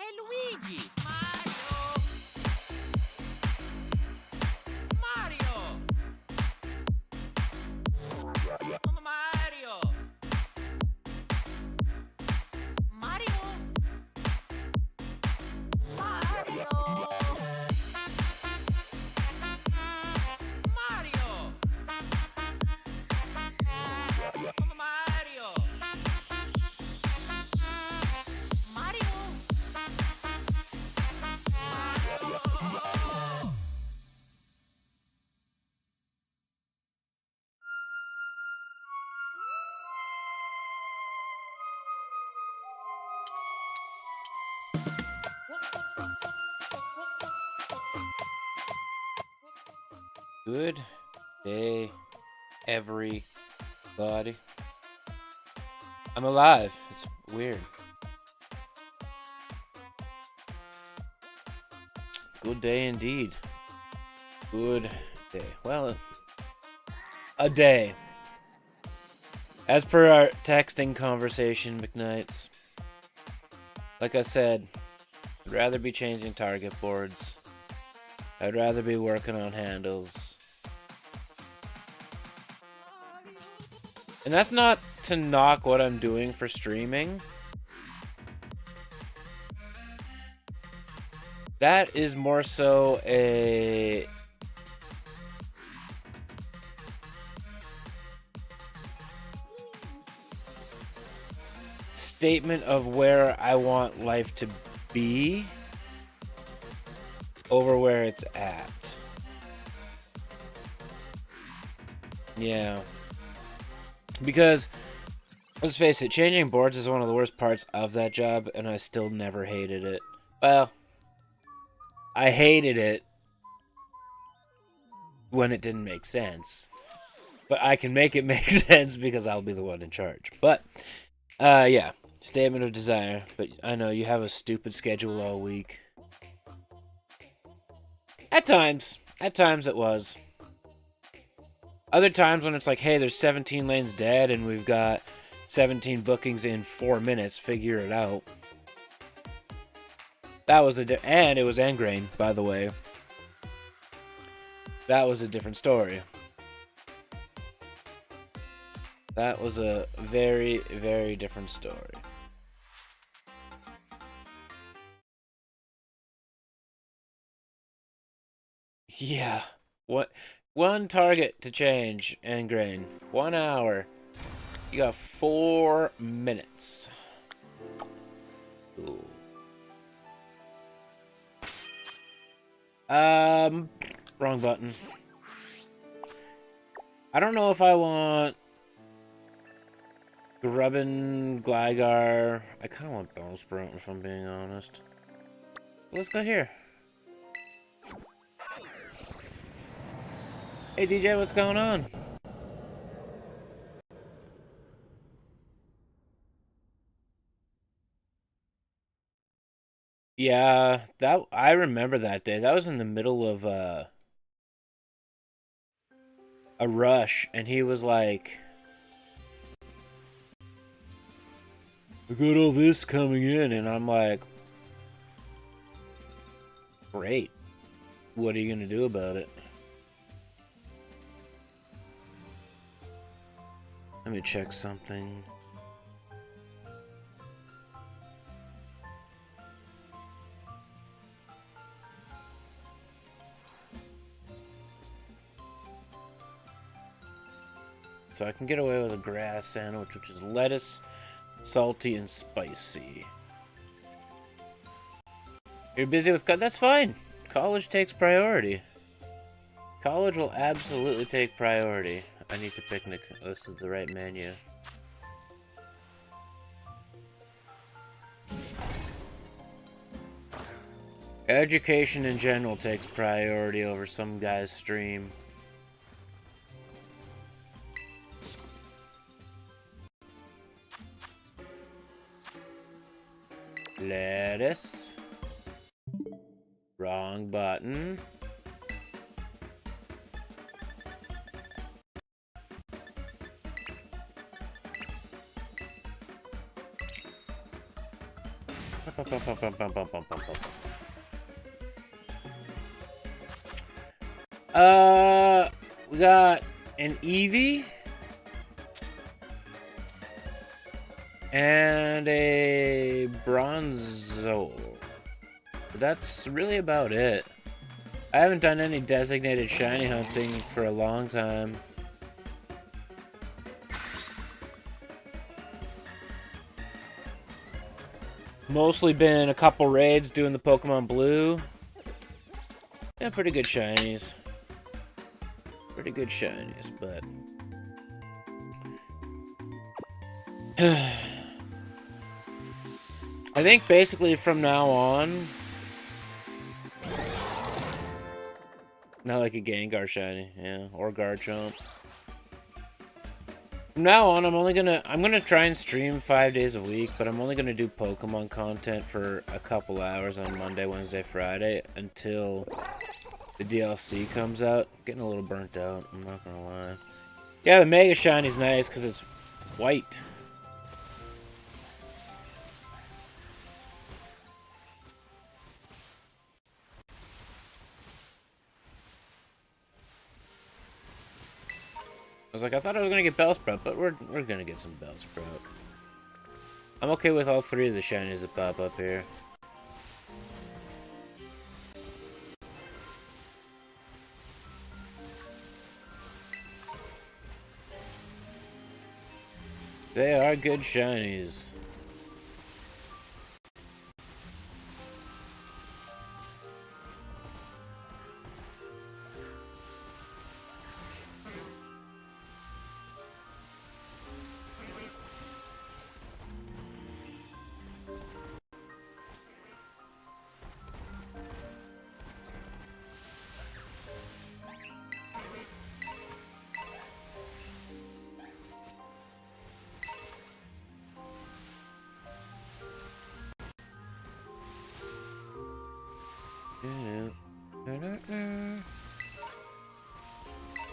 Hey, Luigi! Mario! Mario! Mario! Mario! Mario! Mario! Mario! Mario! Good day, everybody. I'm alive. It's weird. Good day indeed. Good day. Well, a day. As per our texting conversation, McKnights. Like I said, I'd rather be changing target boards. I'd rather be working on handles. And that's not to knock what I'm doing for streaming. That is more so a statement of where I want life to be over where it's at. Yeah. Because, let's face it, changing boards is one of the worst parts of that job, and I still never hated it. Well, I hated it when it didn't make sense. But I can make it make sense because I'll be the one in charge. But, yeah. Statement of desire. But I know you have a stupid schedule all week. At times. At times it was. Other times when it's like, hey, there's 17 lanes dead and we've got 17 bookings in 4 minutes, figure it out. That was and it was Engrain, by the way. That was a different story. That was a very, very different story. Yeah. What? One target to change and grain. 1 hour. You got 4 minutes. Ooh. Wrong button. I don't know if I want Grubbin, Gligar. I kind of want Bellsprout, if I'm being honest. Let's go here. Hey DJ, what's going on? Yeah, that I remember that day. That was in the middle of a rush, and he was like, I got all this coming in, and I'm like, great. What are you gonna do about it? Let me check something. So I can get away with a grass sandwich, which is lettuce, salty, and spicy. You're busy with that's fine. College takes priority. College will absolutely take priority. I need to picnic. This is the right menu. Education in general takes priority over some guy's stream. Lettuce. Wrong button. We got an Eevee and a Bronzor. That's really about it. I haven't done any designated shiny hunting for a long time. Mostly been a couple raids doing the Pokemon Blue. Yeah, pretty good shinies. Pretty good shinies, but... I think basically from now on... Not like a Gengar shiny, yeah, or Garchomp. From now on, I'm gonna try and stream 5 days a week, but I'm only gonna do Pokemon content for a couple hours on Monday, Wednesday, Friday until the DLC comes out. I'm getting a little burnt out, I'm not gonna lie. Yeah, the Mega Shiny's nice because it's white. I was like, I thought I was gonna get Bellsprout, but we're gonna get some Bellsprout. I'm okay with all 3 of the shinies that pop up here. They are good shinies.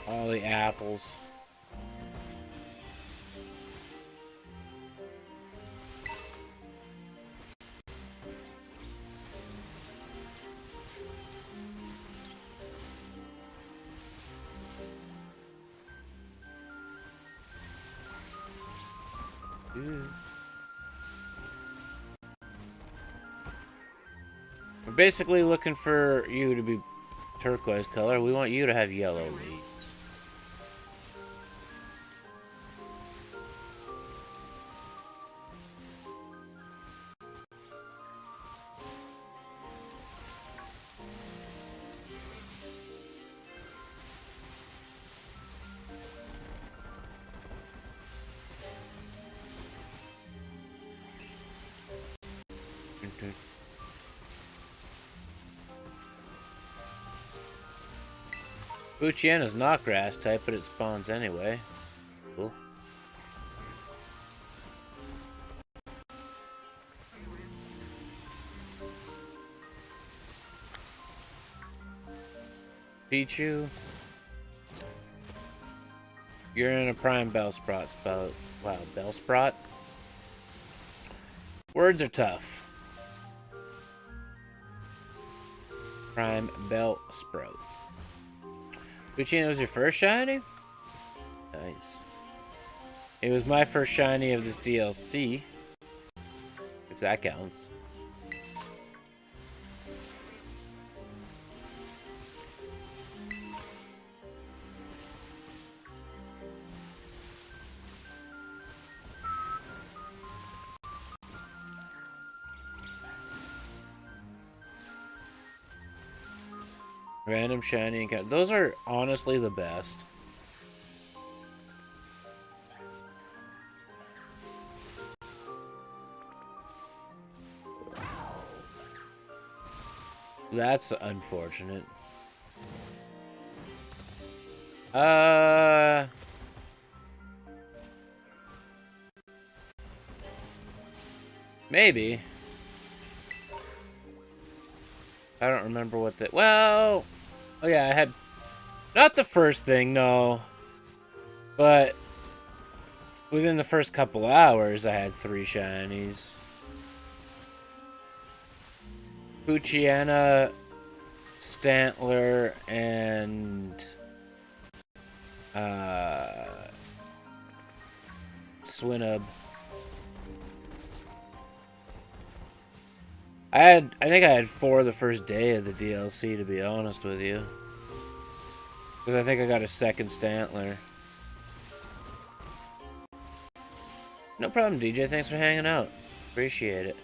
All the apples. We're basically looking for you to be turquoise color. We want you to have yellow leaves. Buchiana's not grass type, but it spawns anyway. Cool. Pichu. You're in a prime Bellsprout spot. Wow, Bellsprout? Words are tough. Prime Bellsprout. Buchiana was your first shiny? Nice. It was my first shiny of this DLC. If that counts. Random shiny encounter. Those are honestly the best. That's unfortunate. Maybe. I don't remember what the... Well... Oh yeah, I had... Not the first thing, no. But... Within the first couple hours, I had 3 shinies. Buchiana, Stantler, and... Swinub. I think I had 4 the first day of the DLC, to be honest with you. Because I think I got a second Stantler. No problem, DJ. Thanks for hanging out. Appreciate it.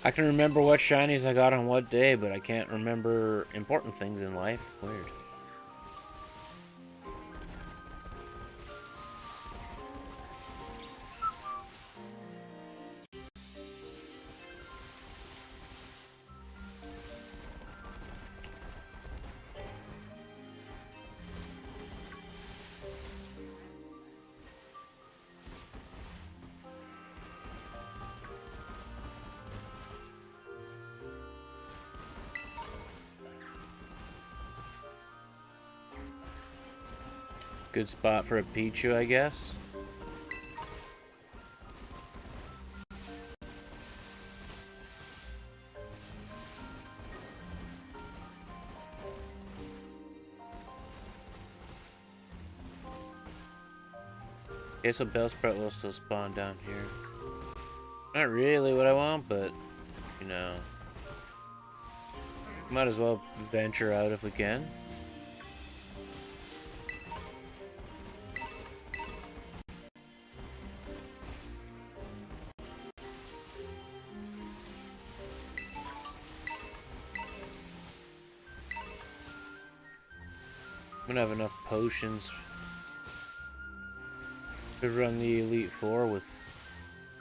I can remember what shinies I got on what day, but I can't remember important things in life. Weird. Good spot for a Pichu, I guess. Okay, so Bellsprout will still spawn down here. Not really what I want, but, you know. Might as well venture out if we can. I'm gonna have enough potions to run the Elite Four with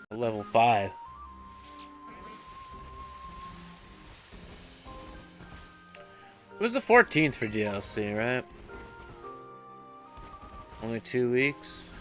a level 5. It was the 14th for DLC, right? Only 2 weeks.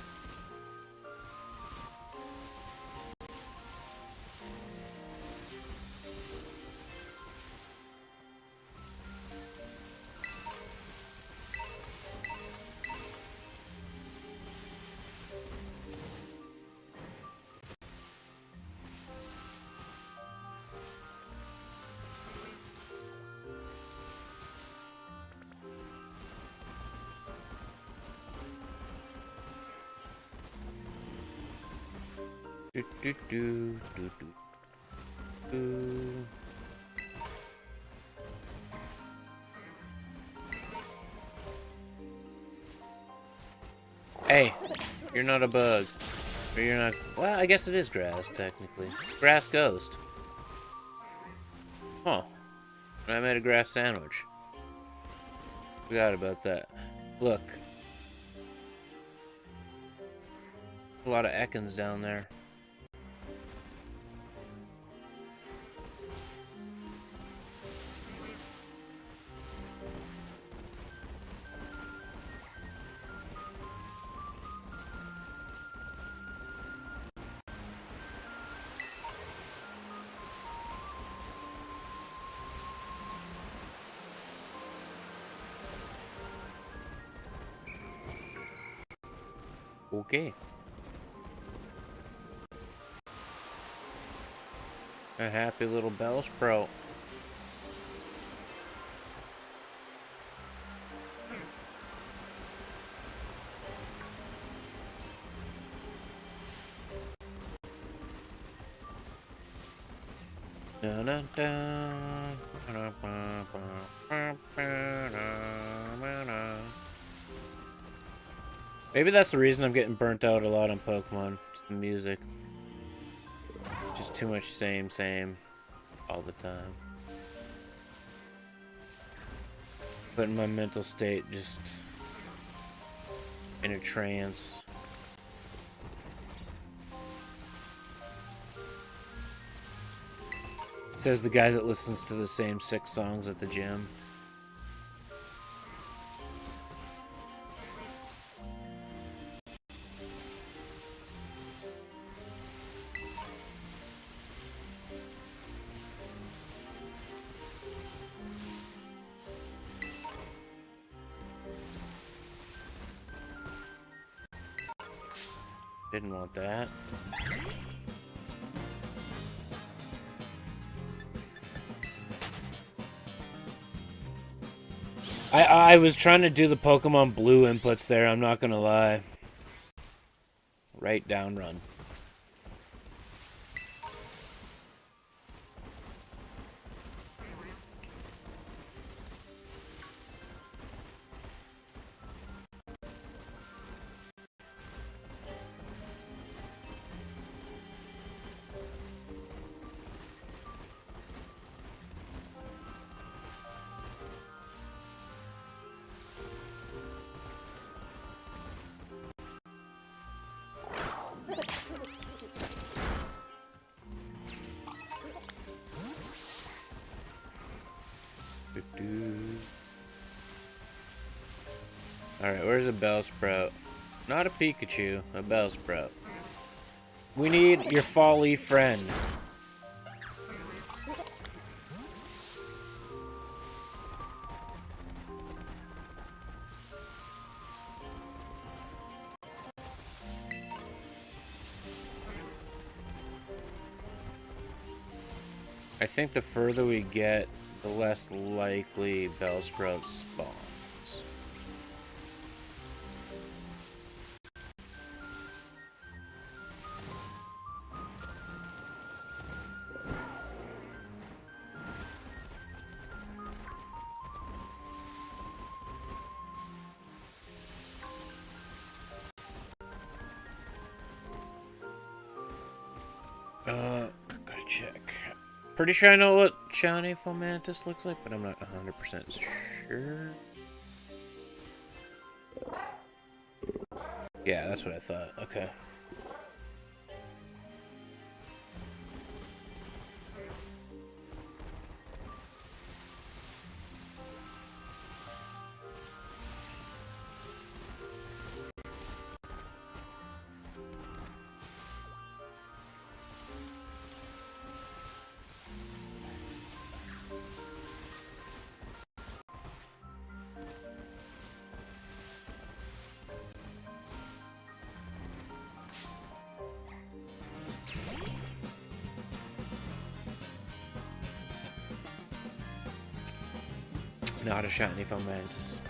Do, do, do, do, do, do. Hey, you're not a bug. Or you're not. Well, I guess it is grass, technically. Grass ghost. Huh. I made a grass sandwich. Forgot about that. Look. A lot of Ekans down there. Okay. A happy little Bellsprout. Dun, dun, dun. Maybe that's the reason I'm getting burnt out a lot on Pokemon. It's the music. Just too much same all the time. Putting my mental state just in a trance. Says the guy that listens to the same 6 songs at the gym. Didn't want that. I was trying to do the Pokemon Blue inputs there, I'm not gonna lie. Right down run. Alright, where's a Bellsprout? Not a Pikachu, a Bellsprout. We need your folly friend. I think the further we get, the less likely Bellsprout spawns. Gotta check. Pretty sure I know what Shiny Fomantis looks like, but I'm not 100% sure. Yeah, that's what I thought. Okay. Not a Shiny Fomantis.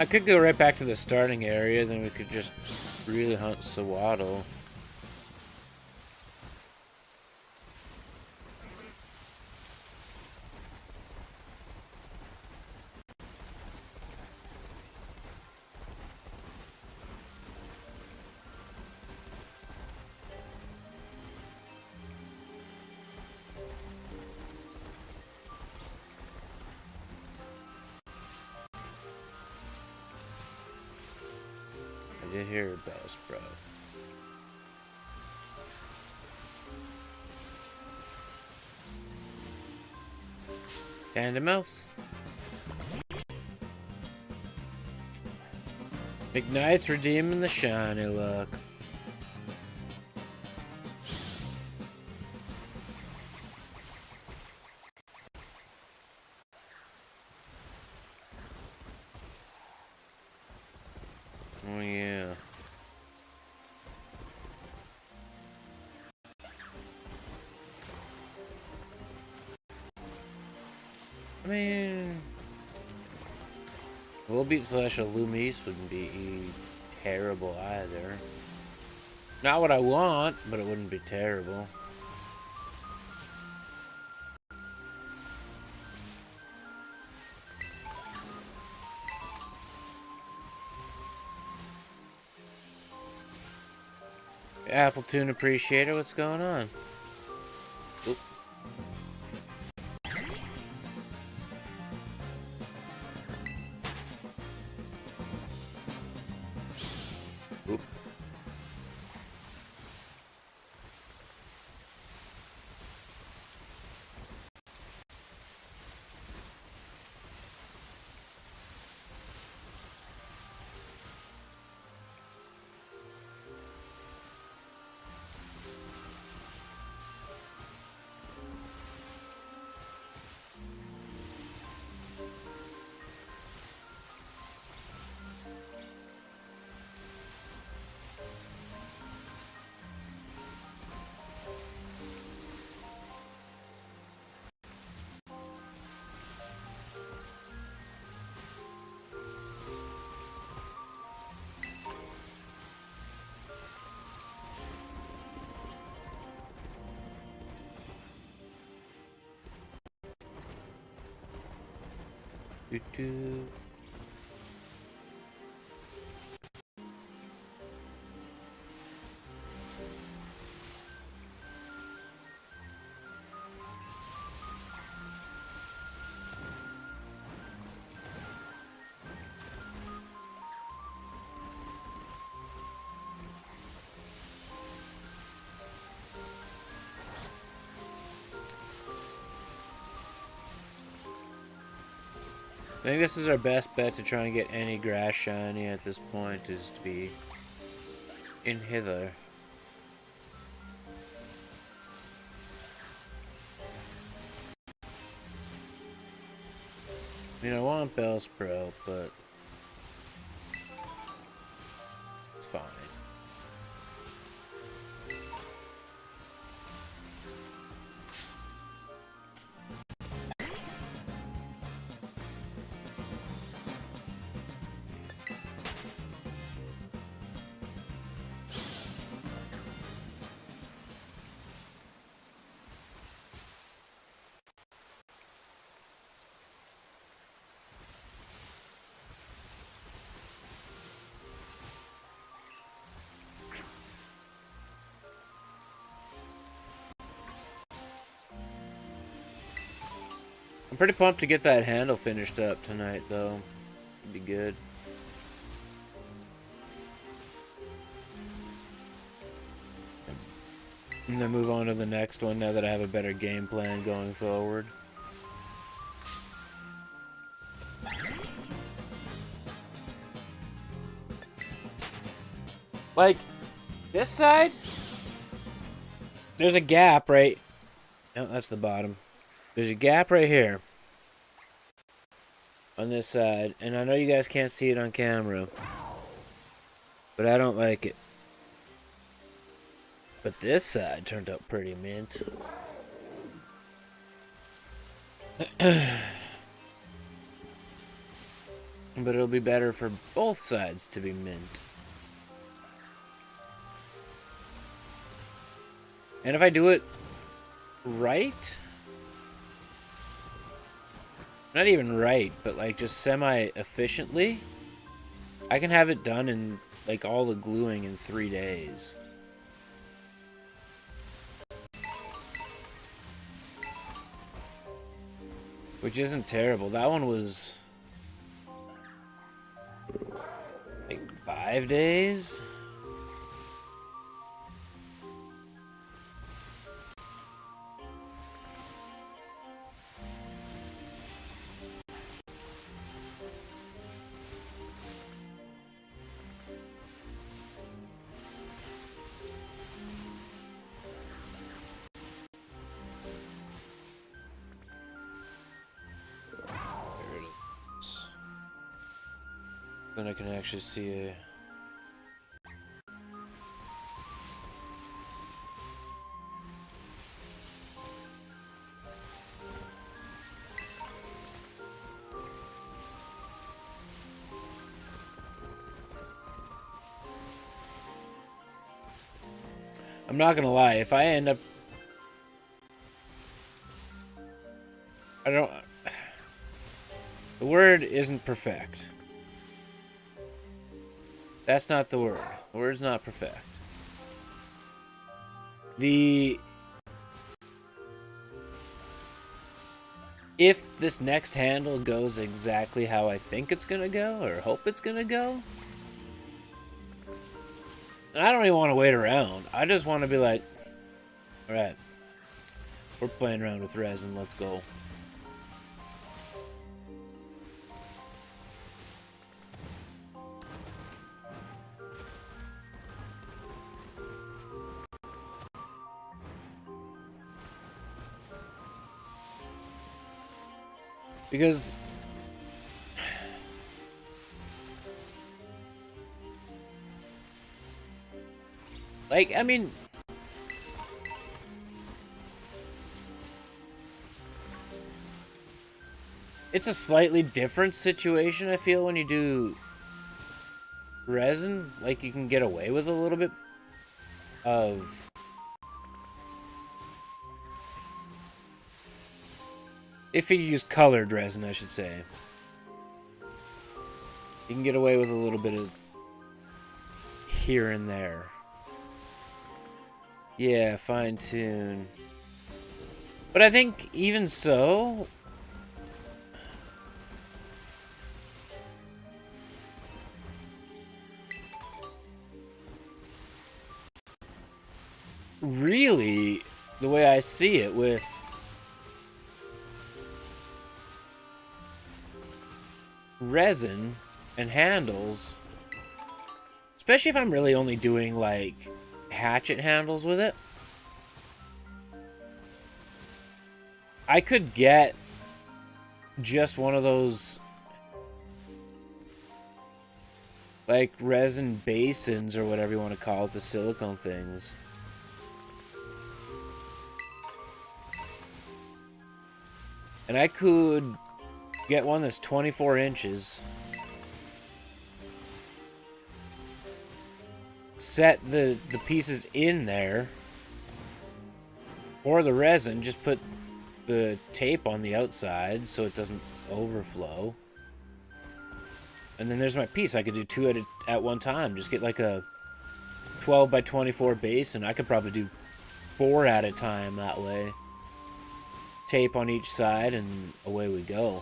I could go right back to the starting area, then we could just really hunt Sawaddle. I did hear a Bellsprout. Tandemaus. McKnight's redeeming the shiny luck. Oh yeah. I mean, Volbeat slash a Loomise wouldn't be terrible either. Not what I want, but it wouldn't be terrible. Appletoon Appreciator, what's going on? Oop. Oop. Doo-doo. I think this is our best bet to try and get any grass shiny at this point, is to be in hither. I mean, I want Bellsprout, but it's fine. I'm pretty pumped to get that handle finished up tonight, though. It'd be good. And then move on to the next one now that I have a better game plan going forward. Like, this side, there's a gap right... No, that's the bottom. There's a gap right here on this side, and I know you guys can't see it on camera, but I don't like it. But this side turned out pretty mint. But it'll be better for both sides to be mint. And if I do it right, not even right, but like just semi-efficiently, I can have it done in like all the gluing in 3 days. Which isn't terrible. That one was like 5 days. Then I can actually see a... I'm not gonna lie, if I end up... I don't... The word isn't perfect. That's not the word. The word's not perfect. If this next handle goes exactly how I think it's gonna go, or hope it's gonna go, I don't even want to wait around. I just want to be like, alright, we're playing around with resin, let's go. Because like, I mean, it's a slightly different situation, I feel, when you do resin. Like, you can get away with a little bit of... If you use colored resin, I should say. You can get away with a little bit of here and there. Yeah, fine-tune. But I think even so... Really, the way I see it with... resin and handles, especially if I'm really only doing like hatchet handles with it, I could get just one of those like resin basins or whatever you want to call it, the silicone things. And I could get one that's 24 inches. Set the pieces in there. Or the resin, just put the tape on the outside so it doesn't overflow. And then there's my piece. I could do 2 at one time. Just get like a 12 by 24 base, and I could probably do 4 at a time that way. Tape on each side, and away we go.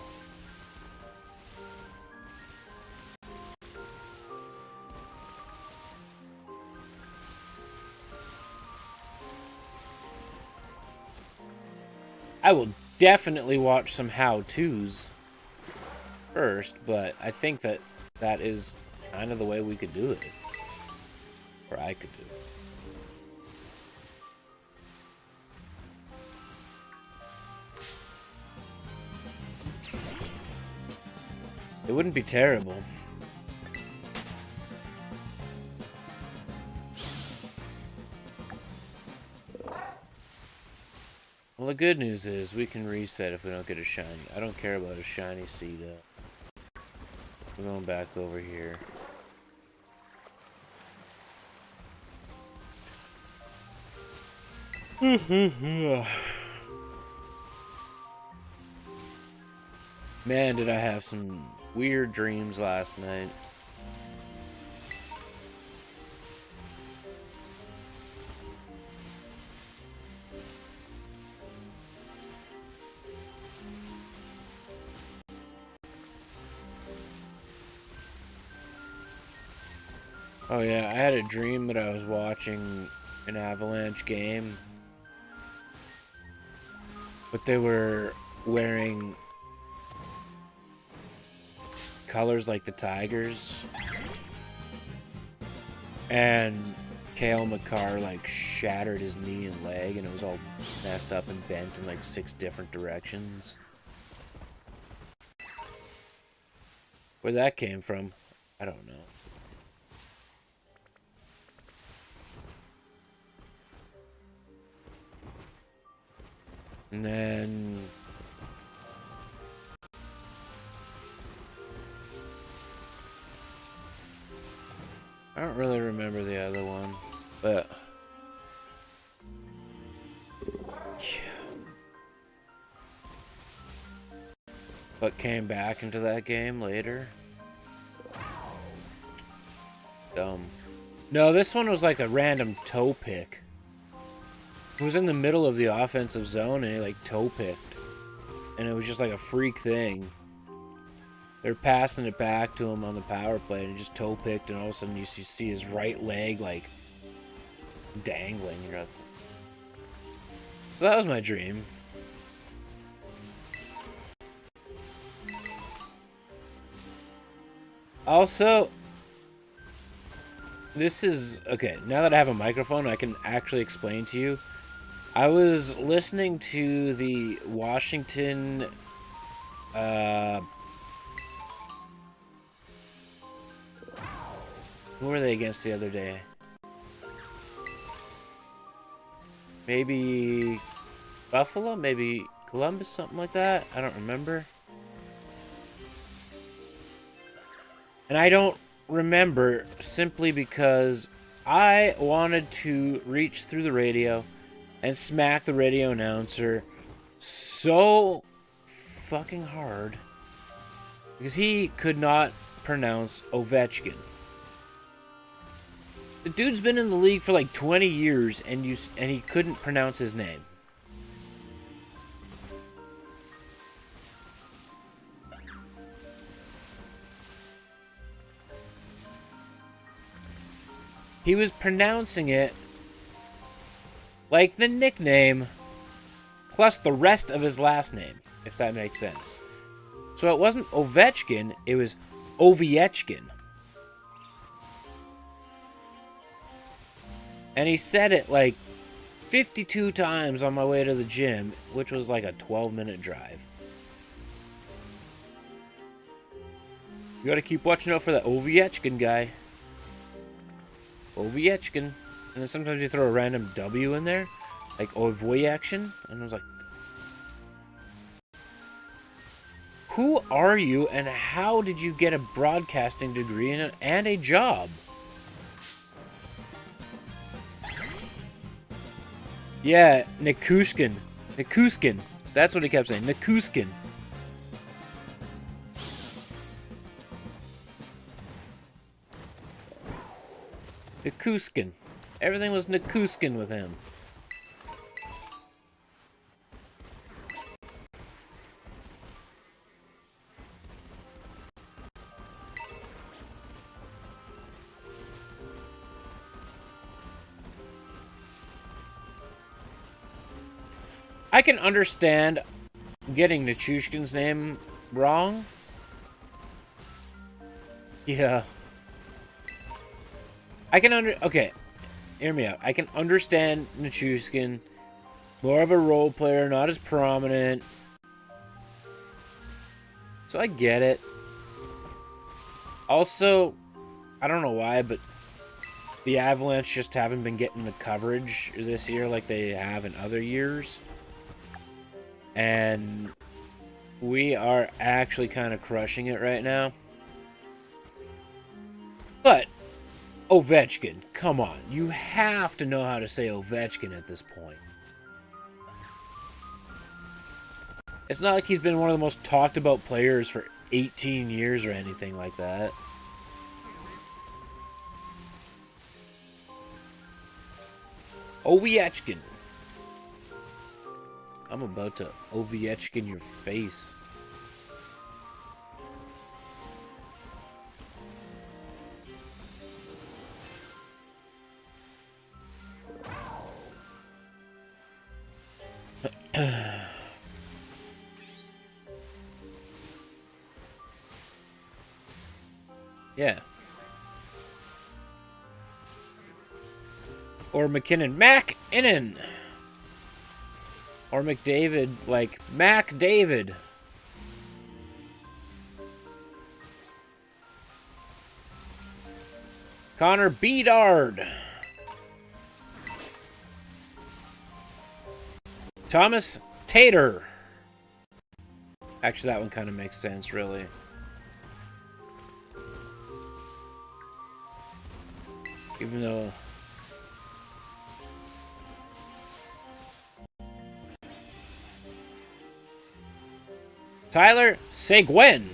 I will definitely watch some how-tos first, but I think that that is kind of the way we could do it. Or I could do it. It wouldn't be terrible. Well, the good news is we can reset if we don't get a shiny. I don't care about a shiny Seeda. We're going back over here. Man, did I have some weird dreams last night. Oh yeah, I had a dream that I was watching an Avalanche game, but they were wearing colors like the Tigers, and Cale Makar like shattered his knee and leg, and it was all messed up and bent in like 6 different directions. Where that came from, I don't know. And then I don't really remember the other one, but yeah. But came back into that game later. Dumb. No, this one was like a random toe pick. He was in the middle of the offensive zone and he like toe picked. And it was just like a freak thing. They're passing it back to him on the power play and he just toe picked, and all of a sudden you see his right leg like dangling. You're like... So that was my dream. Also, this is okay. Now that I have a microphone, I can actually explain to you. I was listening to the Washington who were they against the other day? Maybe Buffalo? Maybe Columbus? Something like that? I don't remember. And I don't remember simply because I wanted to reach through the radio and smack the radio announcer so fucking hard because he could not pronounce Ovechkin. The dude's been in the league for like 20 years and he couldn't pronounce his name. He was pronouncing it like the nickname plus the rest of his last name, if that makes sense. So it wasn't Ovechkin, it was Oviechkin. And he said it like 52 times on my way to the gym, which was like a 12-minute drive. You gotta keep watching out for that Oviechkin guy. Oviechkin. And then sometimes you throw a random W in there, like Oviechkin, and I was like, who are you and how did you get a broadcasting degree and a job? Yeah, Nikushkin. Nikuskin. That's what he kept saying. Nikuskin. Nikuskin. Everything was Nikuskin with him. I can understand getting Nichushkin's name wrong. Yeah. Okay, hear me out. I can understand Nichushkin. More of a role player, not as prominent. So I get it. Also, I don't know why, but the Avalanche just haven't been getting the coverage this year like they have in other years. And we are actually kind of crushing it right now. But Ovechkin, come on. You have to know how to say Ovechkin at this point. It's not like he's been one of the most talked about players for 18 years or anything like that. Ovechkin. I'm about to Ovechkin your face. Yeah. Or McKinnon. Mac-innon. Or McDavid, like Mac David. Connor Bedard. Thomas Tater. Actually, that one kind of makes sense, really. Even though... Tyler Seguin.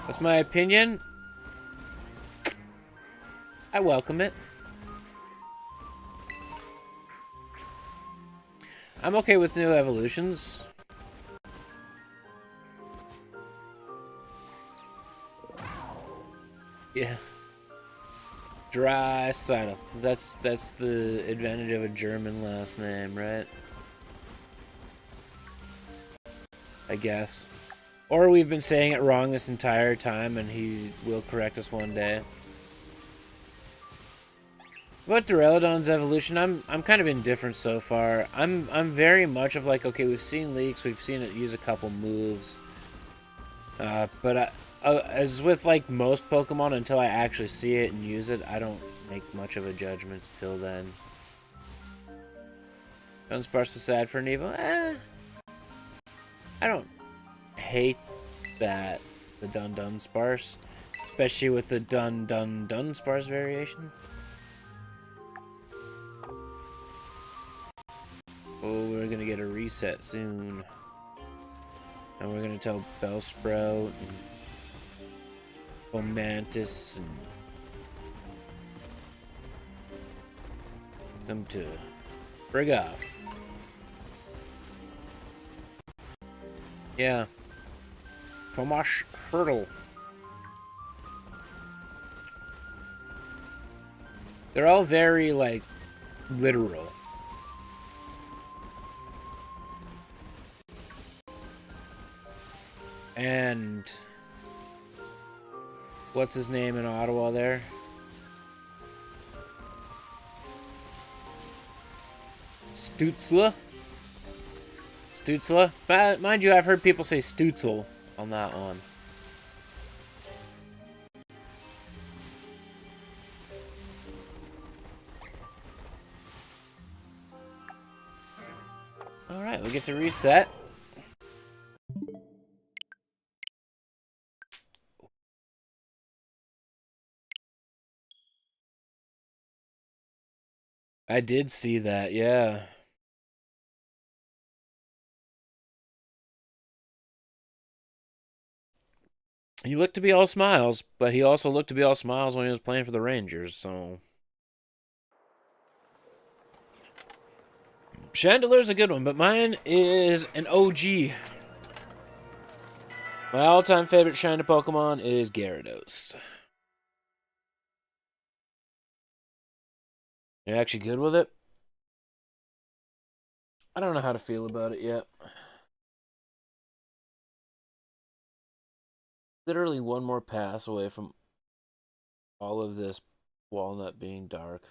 That's my opinion. I welcome it. I'm okay with new evolutions. Yeah. Draisaitl. That's the advantage of a German last name, right? I guess. Or we've been saying it wrong this entire time and he will correct us one day. About Duraludon's evolution, I'm kind of indifferent so far. I'm very much of like, okay, we've seen leaks, we've seen it use a couple moves. But as with like most Pokemon, until I actually see it and use it, I don't make much of a judgment until then. Dunsparce was sad for an Evo. I don't hate that, the Dunsparce, especially with the Dunsparce variation. Oh, we're gonna get a reset soon. And we're gonna tell Bellsprout and Fomantis and them to frig off. Yeah. Tomash Hurdle. They're all very, like, literal. And what's his name in Ottawa there? Stutzla? Stutzla? But mind you, I've heard people say Stutzel on that one. Alright, we get to reset. I did see that, yeah. He looked to be all smiles, but he also looked to be all smiles when he was playing for the Rangers, so... Chandeler's a good one, but mine is an OG. My all-time favorite shiny Pokemon is Gyarados. You're actually good with it? I don't know how to feel about it yet. Literally one more pass away from all of this walnut being dark.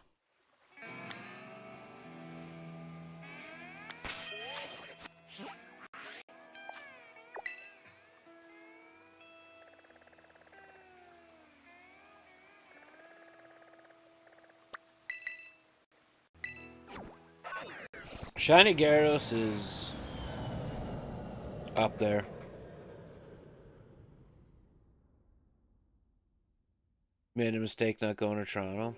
Shiny Gyarados is up there. Made a mistake not going to Toronto.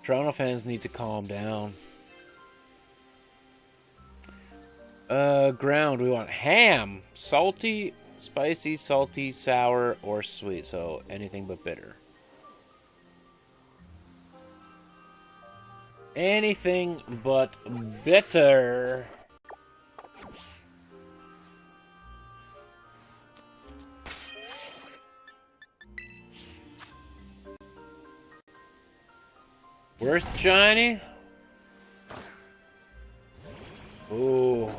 Toronto fans need to calm down. Ground, we want ham. Salty, spicy, salty, sour, or sweet. So anything but bitter. Anything but bitter. Worst shiny? Ooh.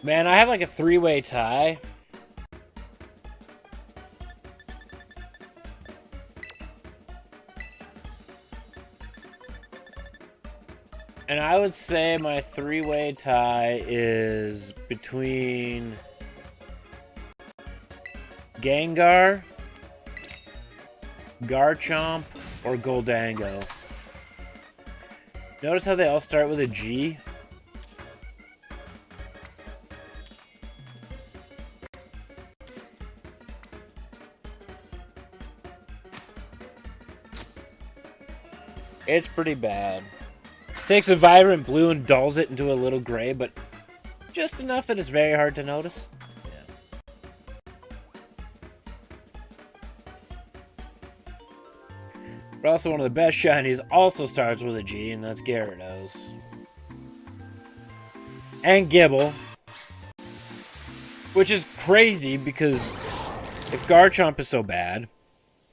Man, I have like a three-way tie. And I would say my three-way tie is between Gengar, Garchomp, or Goldango. Notice how they all start with a G? It's pretty bad. Takes a vibrant blue and dulls it into a little gray, but just enough that it's very hard to notice. But also one of the best shinies also starts with a G, and that's Gyarados. And Gibble. Which is crazy because if Garchomp is so bad,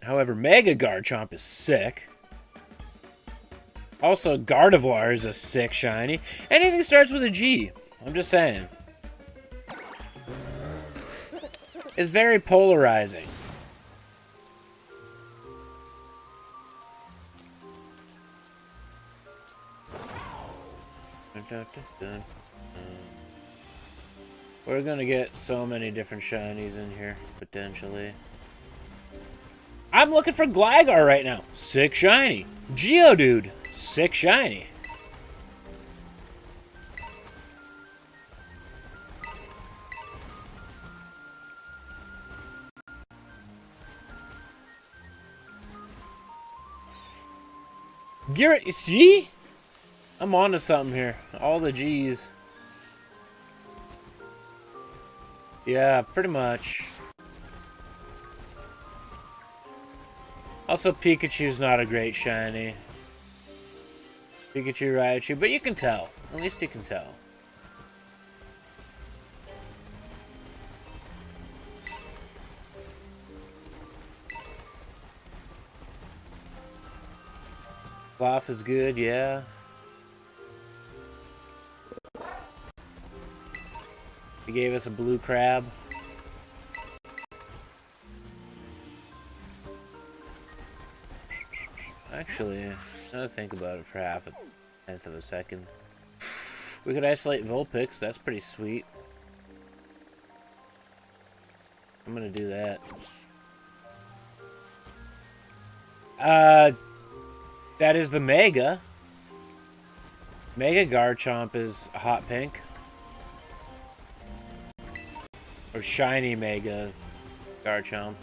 however, Mega Garchomp is sick. Also, Gardevoir is a sick shiny. Anything starts with a G. I'm just saying. It's very polarizing. We're gonna get so many different shinies in here, potentially. I'm looking for Gligar right now. Sick shiny. Geodude. Sick shiny. Garrett, see? I'm on to something here. All the G's. Yeah, pretty much. Also, Pikachu's not a great shiny. Pikachu, Raichu, but you can tell. At least you can tell. Cloth is good, yeah. He gave us a blue crab. Actually, now to think about it for half a tenth of a second. We could isolate Vulpix, that's pretty sweet. I'm gonna do that. That is the Mega. Mega Garchomp is hot pink. Or shiny Mega Garchomp.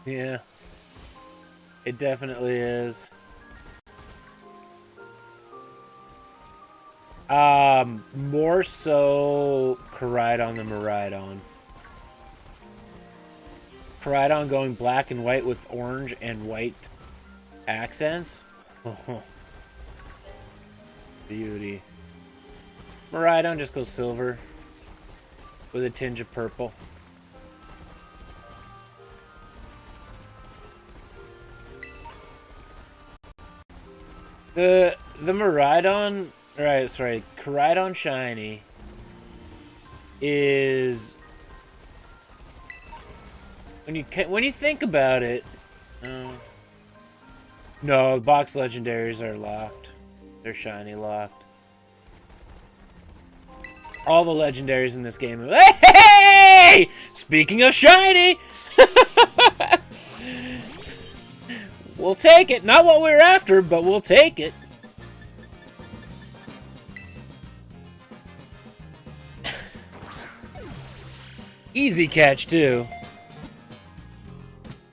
Yeah, it definitely is. More so Koraidon than Miraidon. Koraidon going black and white with orange and white accents. Beauty. Miraidon just goes silver with a tinge of purple. The Miraidon Alright, sorry. Koraidon Shiny is... When you think about it... no, the box legendaries are locked. They're shiny locked. All the legendaries in this game... Hey! Speaking of shiny! We'll take it. Not what we were after, but we'll take it. Easy catch, too.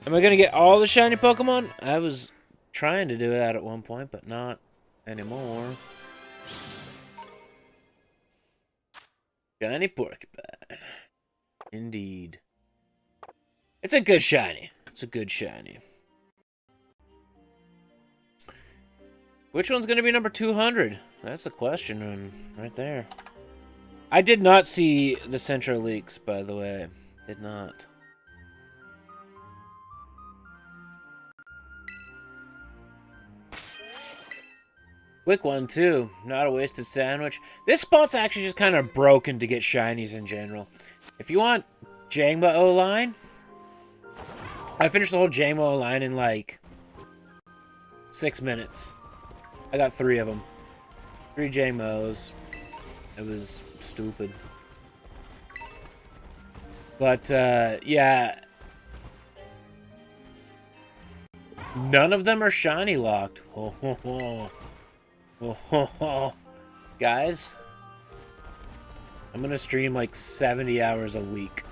Am I gonna get all the shiny Pokemon? I was trying to do that at one point, but not anymore. Shiny Porcupine. Indeed. It's a good shiny. It's a good shiny. Which one's gonna be number 200? That's the question right there. I did not see the Central leaks, by the way. Did not. Quick one, too. Not a wasted sandwich. This spot's actually just kind of broken to get shinies in general. If you want Jangma O-line, I finished the whole Jangma O-line in, like, 6 minutes. I got 3 of them. 3 Jangmos. It was stupid. But, yeah. None of them are shiny locked. Ho, ho, ho. Ho, ho, ho. Guys, I'm gonna stream like 70 hours a week.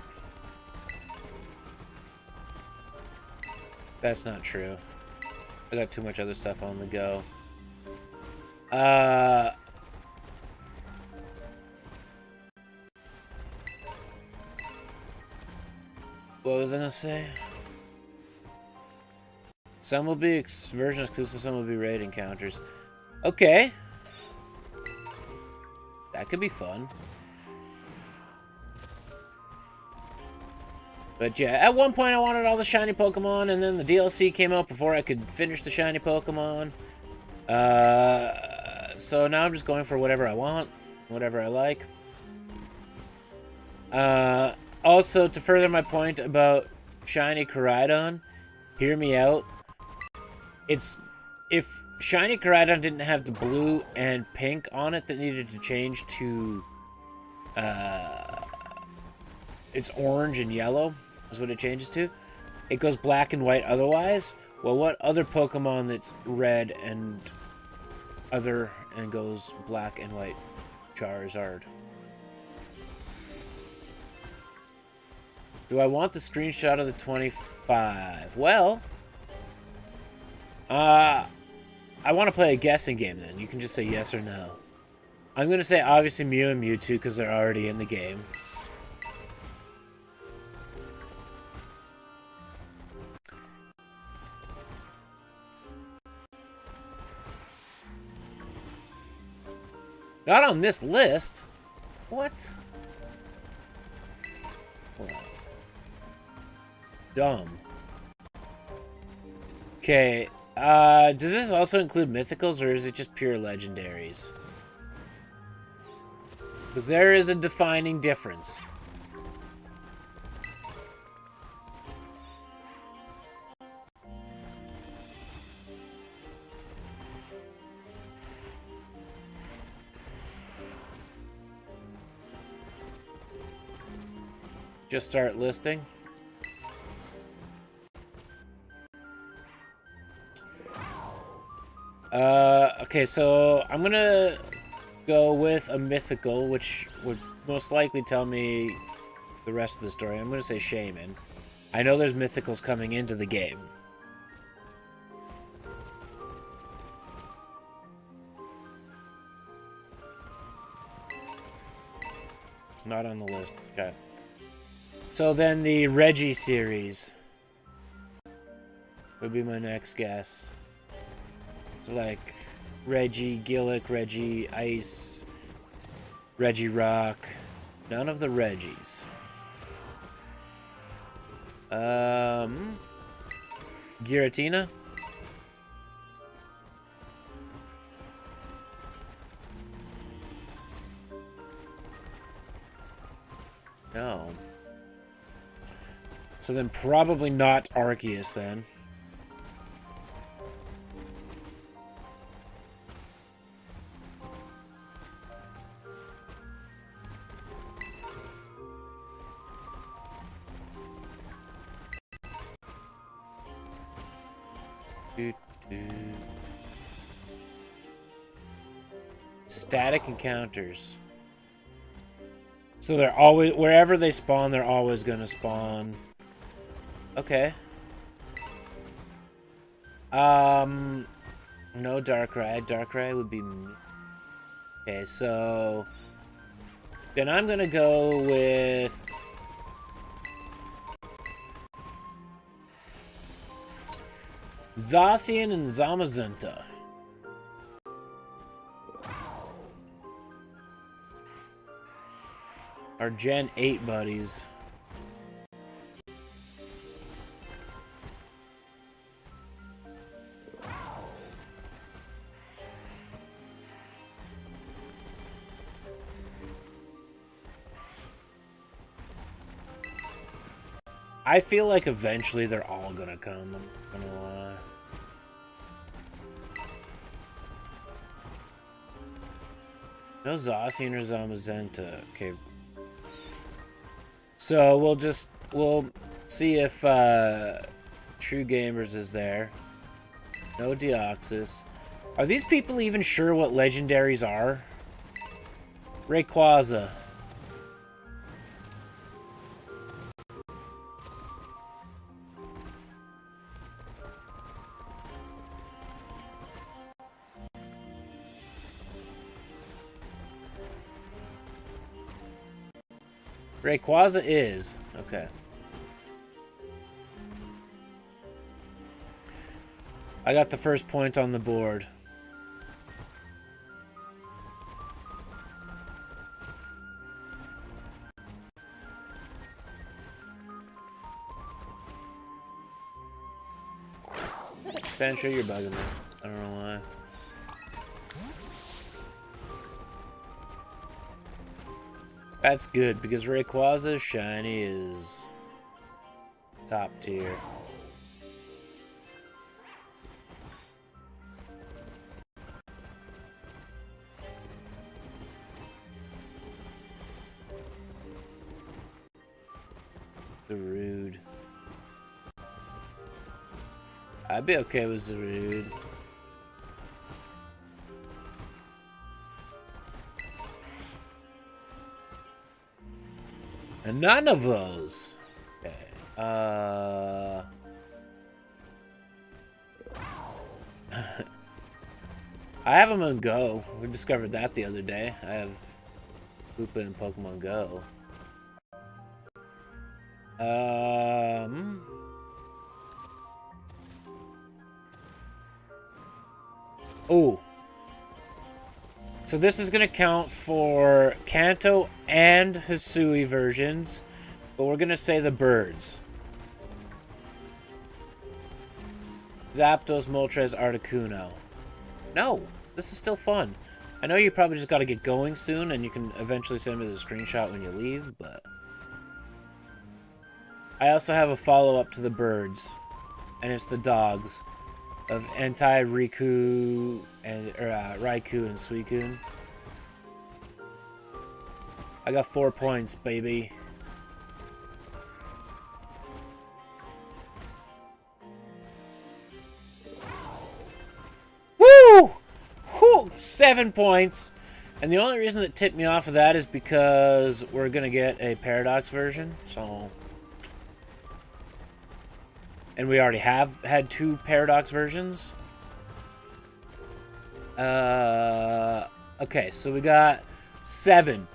That's not true. I got too much other stuff on the go. What was I gonna say? Some will be version exclusive, some will be raid encounters. Okay. That could be fun. But yeah, at one point I wanted all the shiny Pokemon, and then the DLC came out before I could finish the shiny Pokemon. So now I'm just going for whatever I want, whatever I like. Also, to further my point about shiny Koraidon, hear me out. If shiny Koraidon didn't have the blue and pink on it that needed to change to it's orange and yellow is what it changes to. It goes black and white otherwise. Well, what other Pokemon that's red and other and goes black and white? Charizard. Do I want the screenshot of the 25? Well, I want to play a guessing game then. You can just say yes or no. I'm going to say obviously Mew and Mewtwo because they're already in the game. Not on this list. What? Dumb. Okay. Does this also include mythicals, or is it just pure legendaries? Because there is a defining difference. Just start listing. Okay, so I'm gonna go with a mythical, which would most likely tell me the rest of the story. I'm gonna say Shaman. I know there's mythicals coming into the game. Not on the list. Okay. So then the Reggie series would be my next guess. So like Reggie Gillick, Reggie Ice, Reggie Rock. None of the Reggies. Giratina? No. So then probably not Arceus then. Static encounters. So they're always, wherever they spawn, they're always gonna spawn. Okay. No Darkrai. Darkrai would be me. Okay, so then I'm gonna go with Zacian and Zamazenta. Our Gen 8 buddies. I feel like eventually they're all gonna come, I'm gonna lie. No Zacian or Zamazenta. Okay. So we'll see if True Gamers is there. No Deoxys. Are these people even sure what legendaries are? Rayquaza. Rayquaza is. Okay. I got the first point on the board. Sandshrew, you're bugging me. I don't know why. That's good, because Rayquaza's shiny is top tier. Zarude. I'd be okay with Zarude. And none of those. Okay. I have them on Go. We discovered that the other day. I have Koopa in Pokemon Go. Oh. So this is going to count for Kanto and Hisui versions, but we're going to say the birds. Zapdos, Moltres, Articuno. No, this is still fun. I know you probably just got to get going soon, and you can eventually send me the screenshot when you leave, but I also have a follow-up to the birds, and it's the dogs of Entei, Raikou, and Suicune. I got 4 points, baby. Woo! Whew! 7 points. And the only reason that tipped me off of that is because we're gonna get a Paradox version, so. And we already have had 2 Paradox versions. Okay, so we got 7.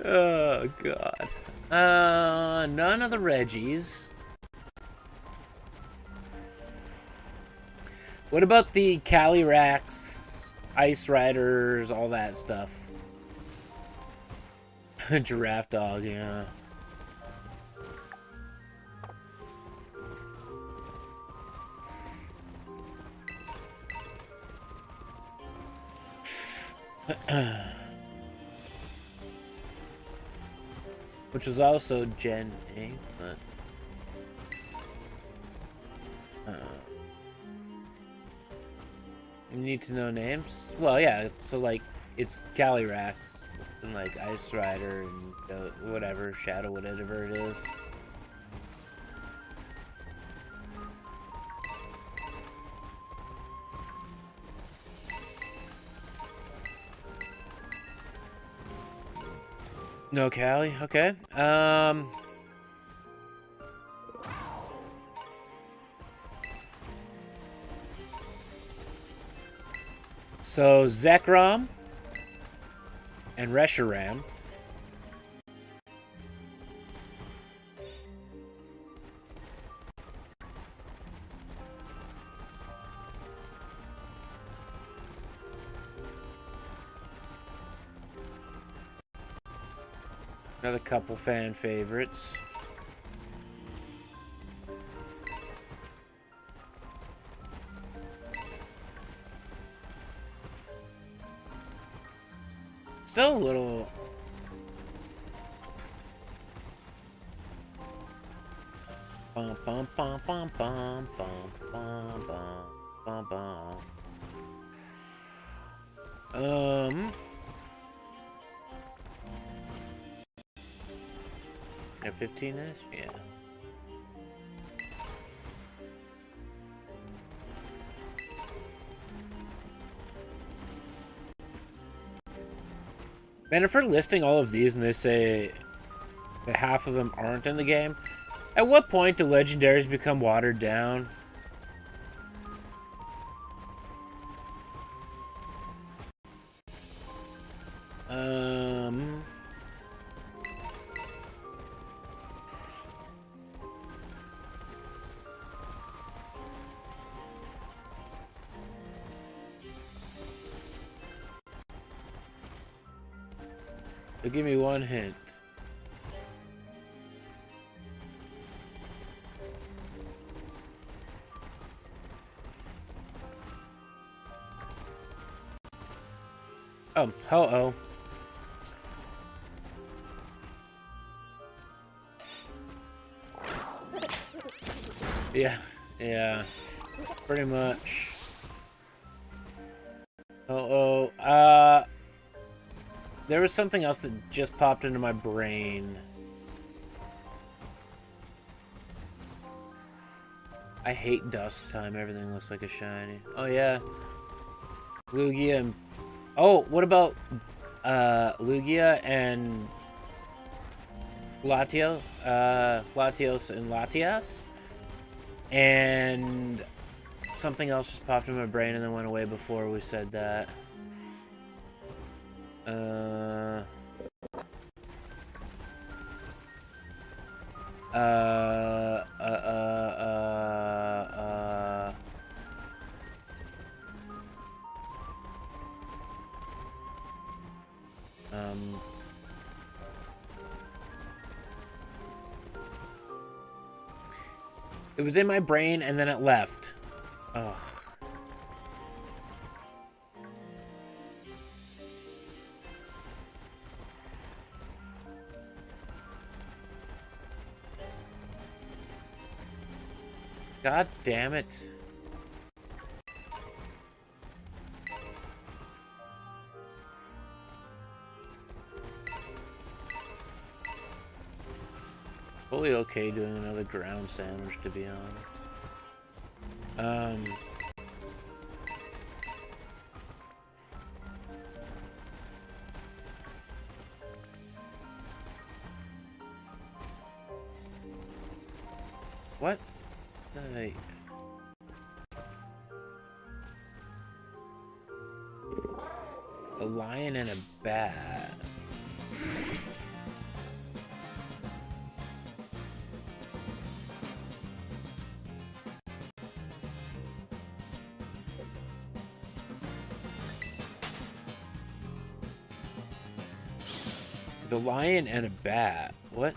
Oh, God. None of the Reggies. What about the Calyrax, Ice Riders, all that stuff? Giraffe Dog, yeah. which was also Gen 8, but... you need to know names? Well, yeah, so, like, it's Calyrax, and, like, Ice Rider, and whatever, Shadow, whatever it is. No Callie? Okay. So, Zekrom and Reshiram. Another couple fan favorites. Still a little... Bum bum bum bum bum bum bum bum bum bum. At 15 is? Yeah. Man, if we're listing all of these and they say that half of them aren't in the game, at what point do legendaries become watered down? But give me one hint. Oh, Ho-Oh. Yeah, pretty much. Oh, there was something else that just popped into my brain. I hate dusk time. Everything looks like a shiny. Oh yeah, Lugia and... Oh, what about Lugia and Latios? Latios and Latias? And something else just popped in my brain and then went away before we said that. It was in my brain and then it left. Ugh. God damn it. Fully okay doing another ground sandwich, to be honest. What? A lion and a bat. The lion and a bat. What?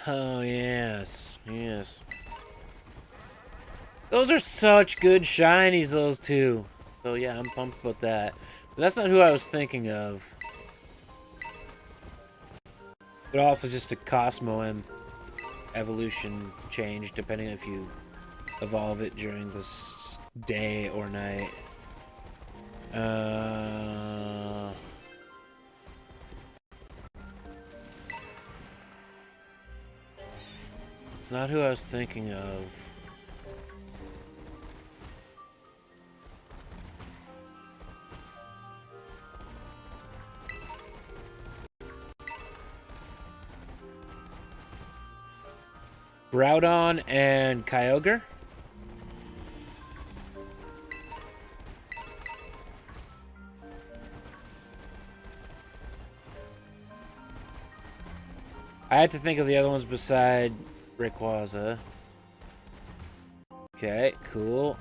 Oh, yes. Yes. Those are such good shinies, those two. So, yeah, I'm pumped about that. But that's not who I was thinking of. But also just a Cosmo evolution change, depending if you evolve it during this day or night. It's not who I was thinking of. Groudon and Kyogre? I had to think of the other ones beside Rayquaza. Okay, cool.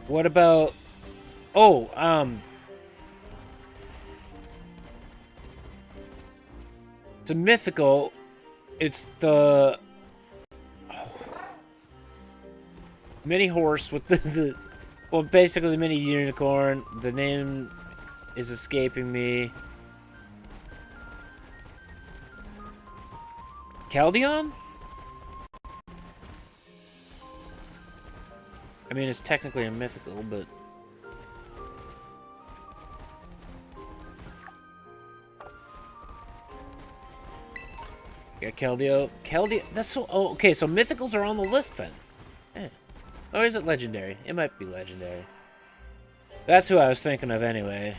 What about... Oh, it's a mythical. It's the... mini horse with the... Well, basically the mini unicorn. The name is escaping me. Keldeo? I mean, it's technically a mythical, but... Yeah, Keldeo. Keldeo, that's so... Oh, okay, so mythicals are on the list then. Eh. Or is it legendary? It might be legendary. That's who I was thinking of anyway.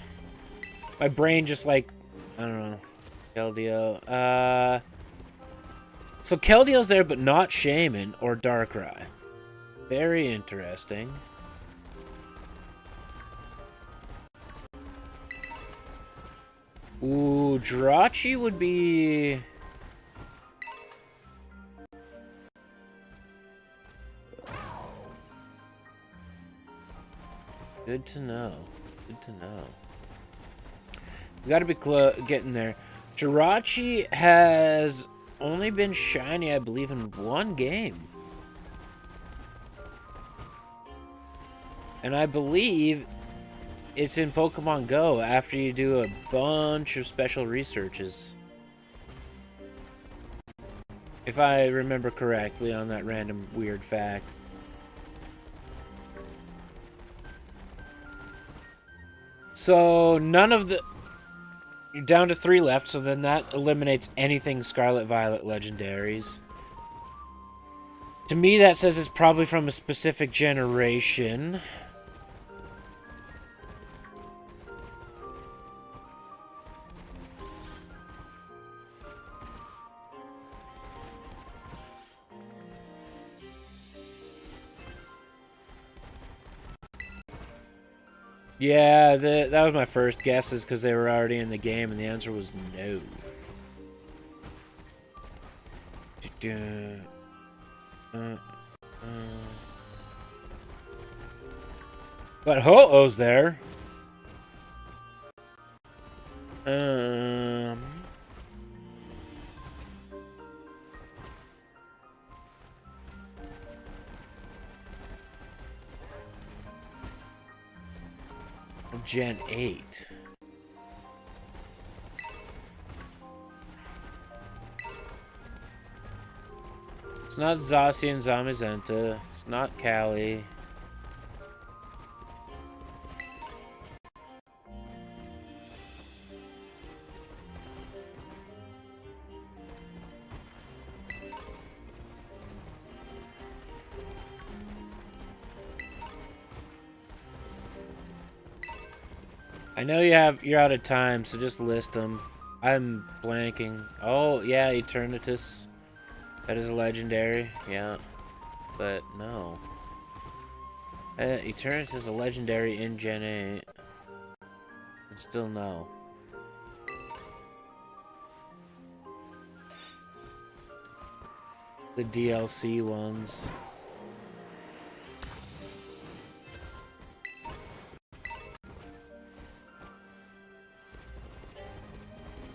My brain just like... I don't know. Keldeo. So Keldeo's there, but not Shaman or Darkrai. Very interesting. Ooh, Jirachi would be... Good to know. Good to know. We gotta be getting there. Jirachi has only been shiny, I believe, in one game. And I believe it's in Pokemon Go after you do a bunch of special researches. If I remember correctly on that random weird fact. So none of the... You're down to 3 left, so then that eliminates anything Scarlet Violet legendaries. To me, that says it's probably from a specific generation. Yeah, that was my first guesses because they were already in the game, and the answer was no. But Ho-Oh's there. Gen 8. It's not Zacian Zamazenta. It's not Callie. I know you're out of time, so just list them. I'm blanking. Oh, yeah, Eternatus. That is a legendary, yeah. But no. Eternatus is a legendary in Gen 8. And still no. The DLC ones.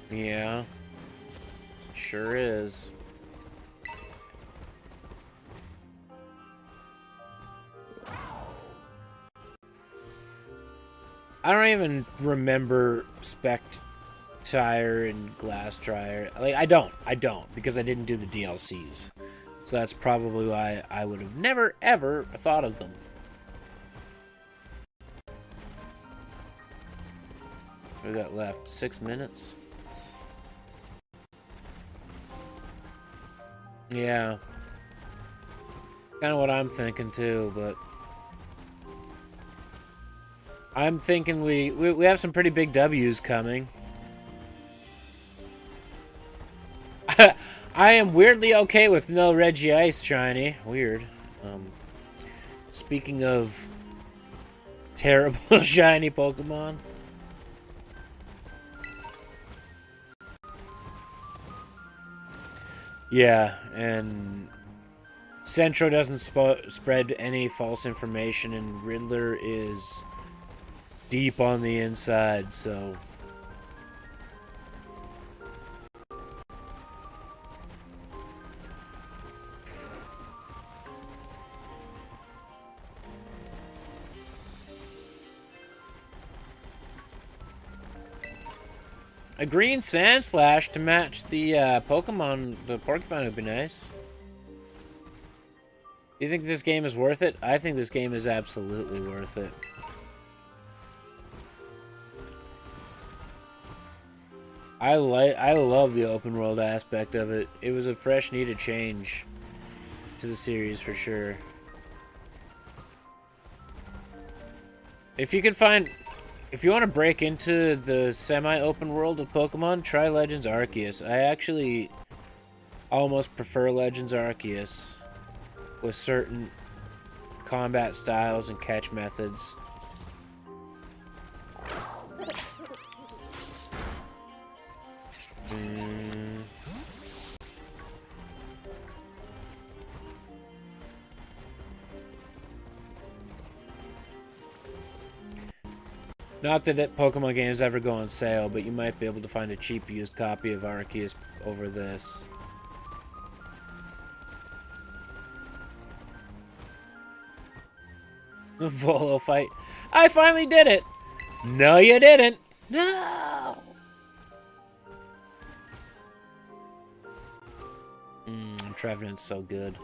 Yeah. Sure is. I don't even remember Spectire and Glassdryer. Like, I don't, because I didn't do the DLCs. So that's probably why I would have never, ever thought of them. What we got left? 6 minutes? Yeah. Kind of what I'm thinking too, but I'm thinking we have some pretty big W's coming. I am weirdly okay with no Regice shiny. Weird. Speaking of terrible shiny Pokemon. Yeah, and Centro doesn't spread any false information, and Riddler is deep on the inside, so... A green Sandslash to match the Pokemon would be nice. You think this game is worth it? I think this game is absolutely worth it. I love the open world aspect of it. It was a fresh, needed change to the series for sure. If you want to break into the semi-open world of Pokemon, try Legends Arceus. I actually almost prefer Legends Arceus with certain combat styles and catch methods. Not that Pokemon games ever go on sale, but you might be able to find a cheap used copy of Arceus over this. The Volo fight. I finally did it! No, you didn't! No! Trevenant's so good.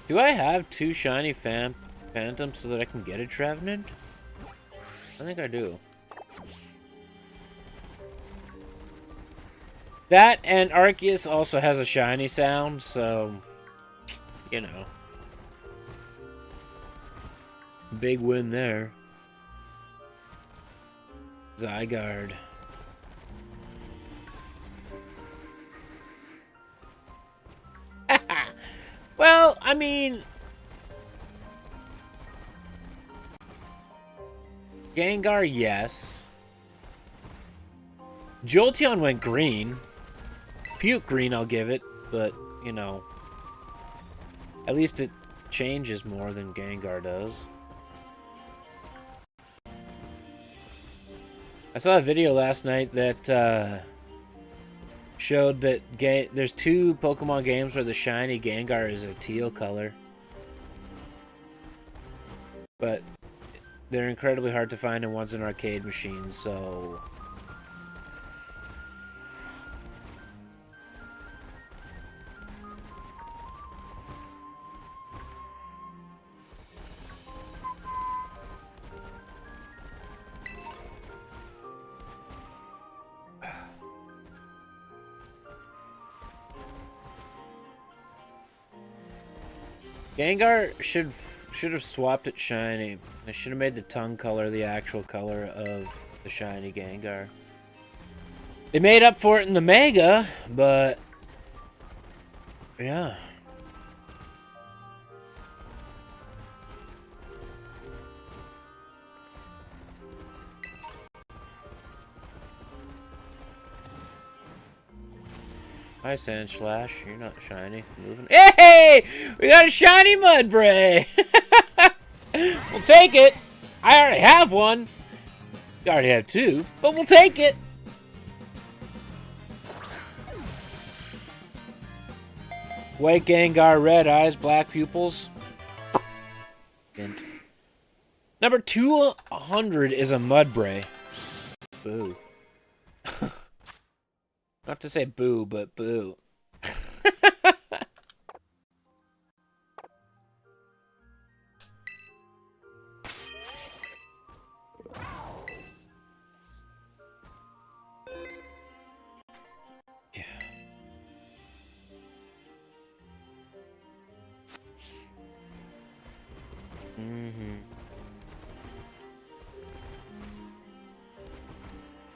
Do I have 2 shiny Phantoms so that I can get a Trevenant? I think I do. That and Arceus also has a shiny sound, so, you know. Big win there. Zygarde. Well, I mean... Gengar, yes. Jolteon went green. Puke green, I'll give it, but, you know... At least it changes more than Gengar does. I saw a video last night that showed that there's 2 Pokemon games where the shiny Gengar is a teal color. But they're incredibly hard to find, and one's an arcade machine, so... Gengar should have swapped it shiny. I should have made the tongue color the actual color of the shiny Gengar. They made up for it in the Mega, but yeah. Hi, Sandslash. You're not shiny. Moving. Hey! We got a shiny Mudbray! We'll take it! I already have one. We already have 2, but we'll take it! White Gengar, red eyes, black pupils. Hint. Number 200 is a Mudbray. Boo. Not to say boo, but boo.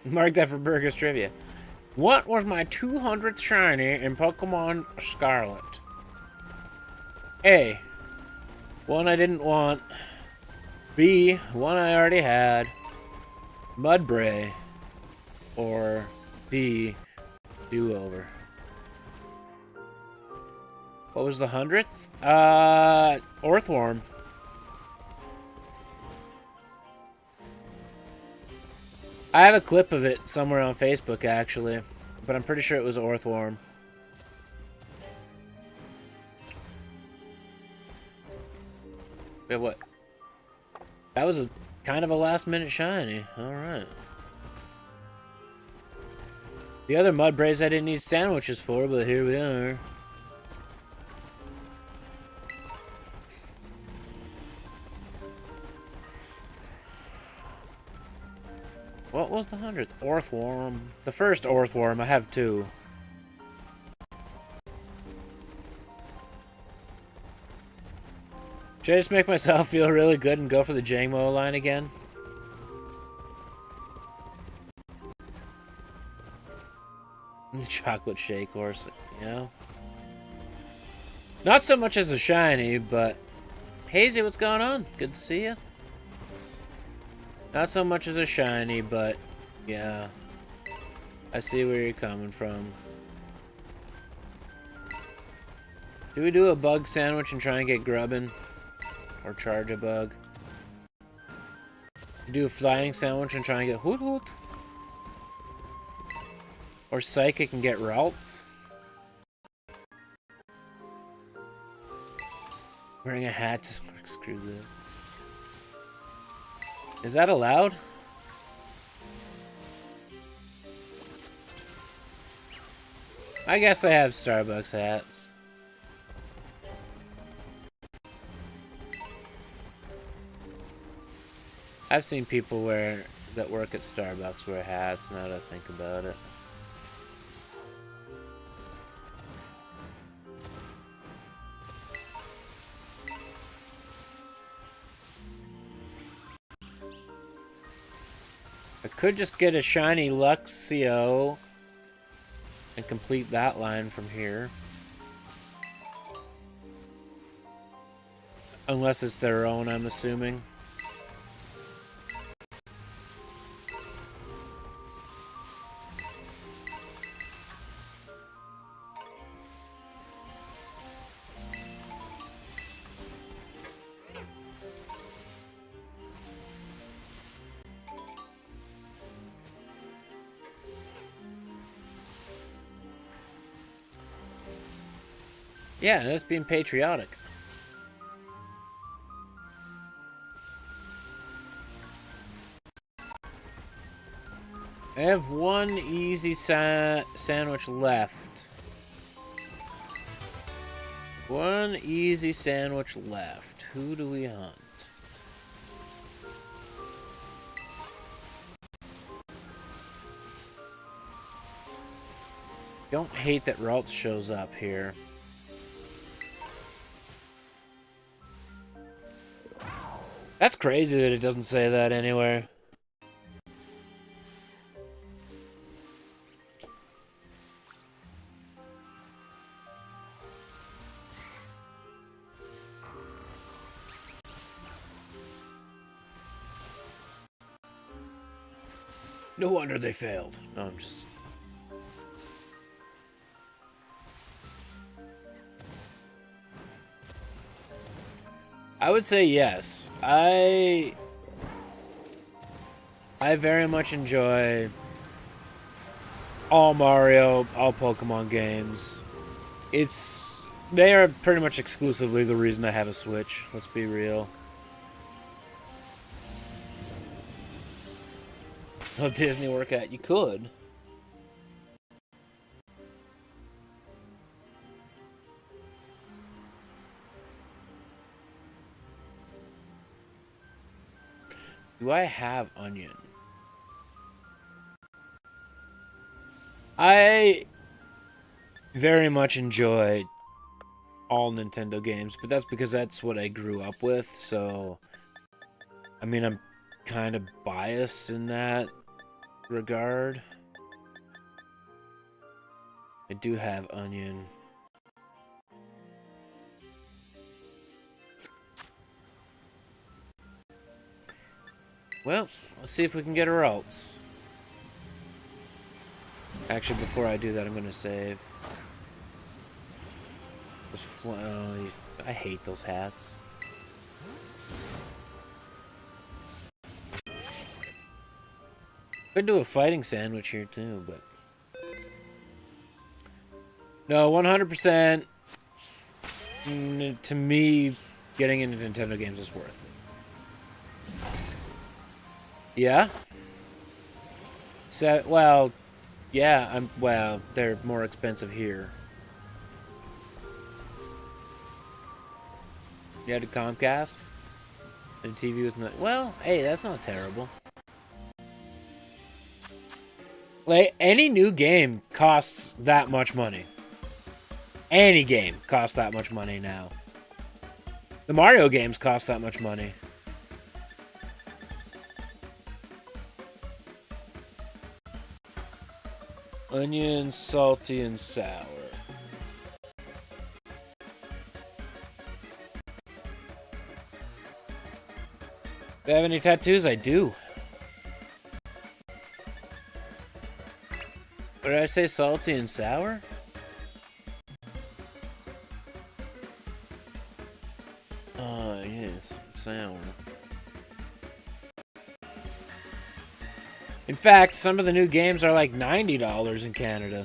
Mark that for Burgers Trivia. What was my 200th shiny in Pokemon Scarlet? A. One I didn't want. B. One I already had. Mudbray. Or D. Do-over. What was the 100th? Orthworm. I have a clip of it somewhere on Facebook, actually. But I'm pretty sure it was Orthworm. Wait, what? That was kind of a last-minute shiny. Alright. The other Mudbrays I didn't need sandwiches for, but here we are. What was the 100th? Orthworm. The first Orthworm. I have two. Should I just make myself feel really good and go for the Jangmo line again? The chocolate shake horse, you know? Not so much as a shiny, but... Hazy, what's going on? Good to see you. Not so much as a shiny, but yeah. I see where you're coming from. Do we do a bug sandwich and try and get grubbin? Or charge a bug? Do a flying sandwich and try and get hoot hoot? Or psychic and get Ralts? Wearing a hat just works. Screw that. Is that allowed? I guess I have Starbucks hats. I've seen people that work at Starbucks wear hats, now that I think about it. I could just get a shiny Luxio and complete that line from here. Unless it's their own, I'm assuming. Yeah, that's being patriotic. I have one easy sandwich left. One easy sandwich left. Who do we hunt? Don't hate that Ralts shows up here. That's crazy that it doesn't say that anywhere. No wonder they failed. No, I'm just... I would say yes. I very much enjoy all Mario, all Pokemon games. It's They are pretty much exclusively the reason I have a Switch. Let's be real. Oh, Disney work at? You could. Do I have Onion? I very much enjoy all Nintendo games, but that's because that's what I grew up with, so I mean, I'm kind of biased in that regard. I do have Onion. Well, let's see if we can get her else. Actually, before I do that, I'm gonna save. Oh, I hate those hats. Could do a fighting sandwich here too, but no, 100%. To me, getting into Nintendo games is worth it. Yeah. So, well, yeah. Well, they're more expensive here. You had a Comcast and a TV with no. Well, hey, that's not terrible. Like, any new game costs that much money. Any game costs that much money now. The Mario games cost that much money. Onion, salty, and sour. Do I have any tattoos? I do. What did I say? Salty and sour? Yes, sour. In fact, some of the new games are like $90 in Canada.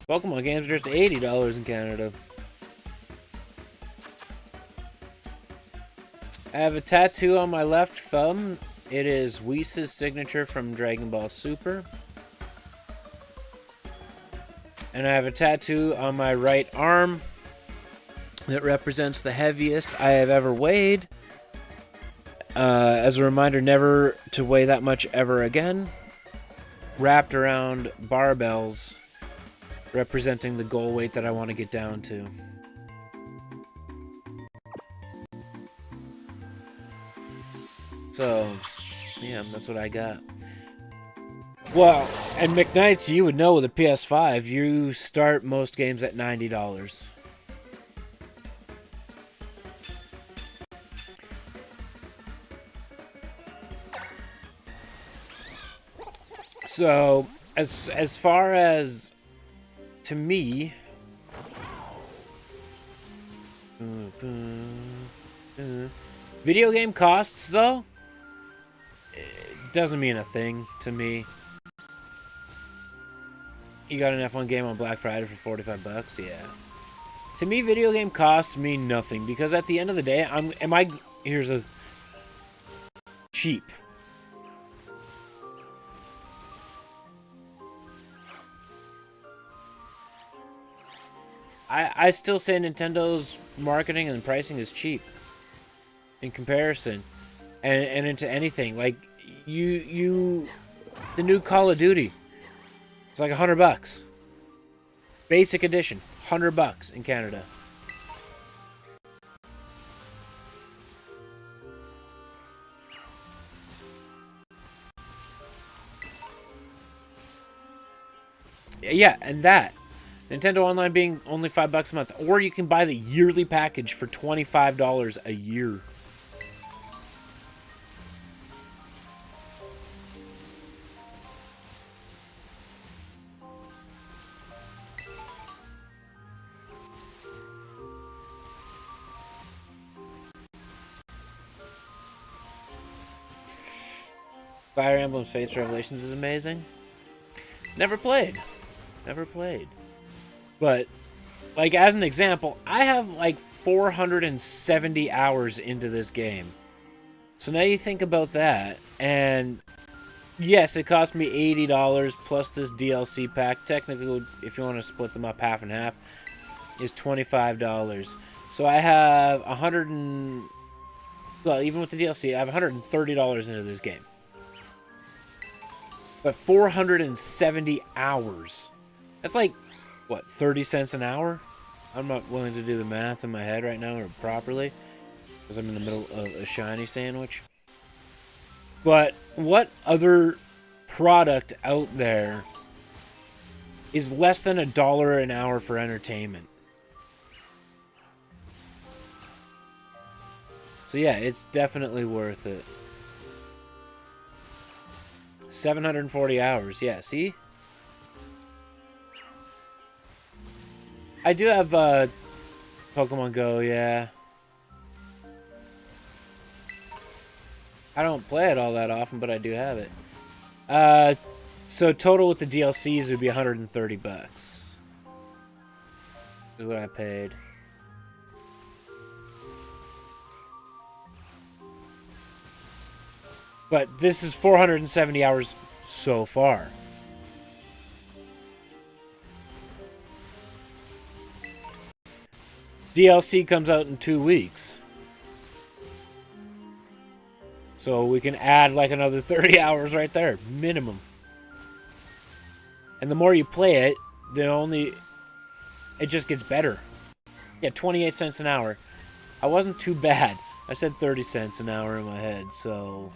Pokemon games are just $80 in Canada. I have a tattoo on my left thumb. It is Whis' signature from Dragon Ball Super. And I have a tattoo on my right arm that represents the heaviest I have ever weighed. As a reminder, never to weigh that much ever again. Wrapped around barbells, representing the goal weight that I want to get down to. So, yeah, that's what I got. Well, and McKnights, you would know with a PS5, you start most games at $90. So, as far as, to me, video game costs, though, it doesn't mean a thing to me. You got an F1 game on Black Friday for $45? Yeah. To me, video game costs mean nothing, because at the end of the day, here's a cheap. I still say Nintendo's marketing and pricing is cheap in comparison, and into anything like the new Call of Duty. It's like $100. Basic edition, $100 in Canada. Yeah, and that. Nintendo Online being only $5 a month. Or you can buy the yearly package for $25 a year. Fire Emblem Fates Revelations is amazing. Never played. Never played. But like, as an example, I have like 470 hours into this game. So now you think about that, and yes, it cost me $80 plus this DLC pack. Technically, if you want to split them up half and half, is $25. So I have well, even with the DLC, I have $130 into this game. But 470 hours. That's like, what, 30 cents an hour? I'm not willing to do the math in my head right now or properly, because I'm in the middle of a shiny sandwich. But what other product out there is less than $1 an hour for entertainment? So yeah, it's definitely worth it. 740 hours, yeah, see? I do have Pokemon Go, yeah. I don't play it all that often, but I do have it. So total with the DLCs would be 130 bucks. Is what I paid. But this is 470 hours so far. DLC comes out in 2 weeks. So we can add like another 30 hours right there, minimum. And the more you play it, it just gets better. Yeah, 28 cents an hour. I wasn't too bad. I said 30 cents an hour in my head, so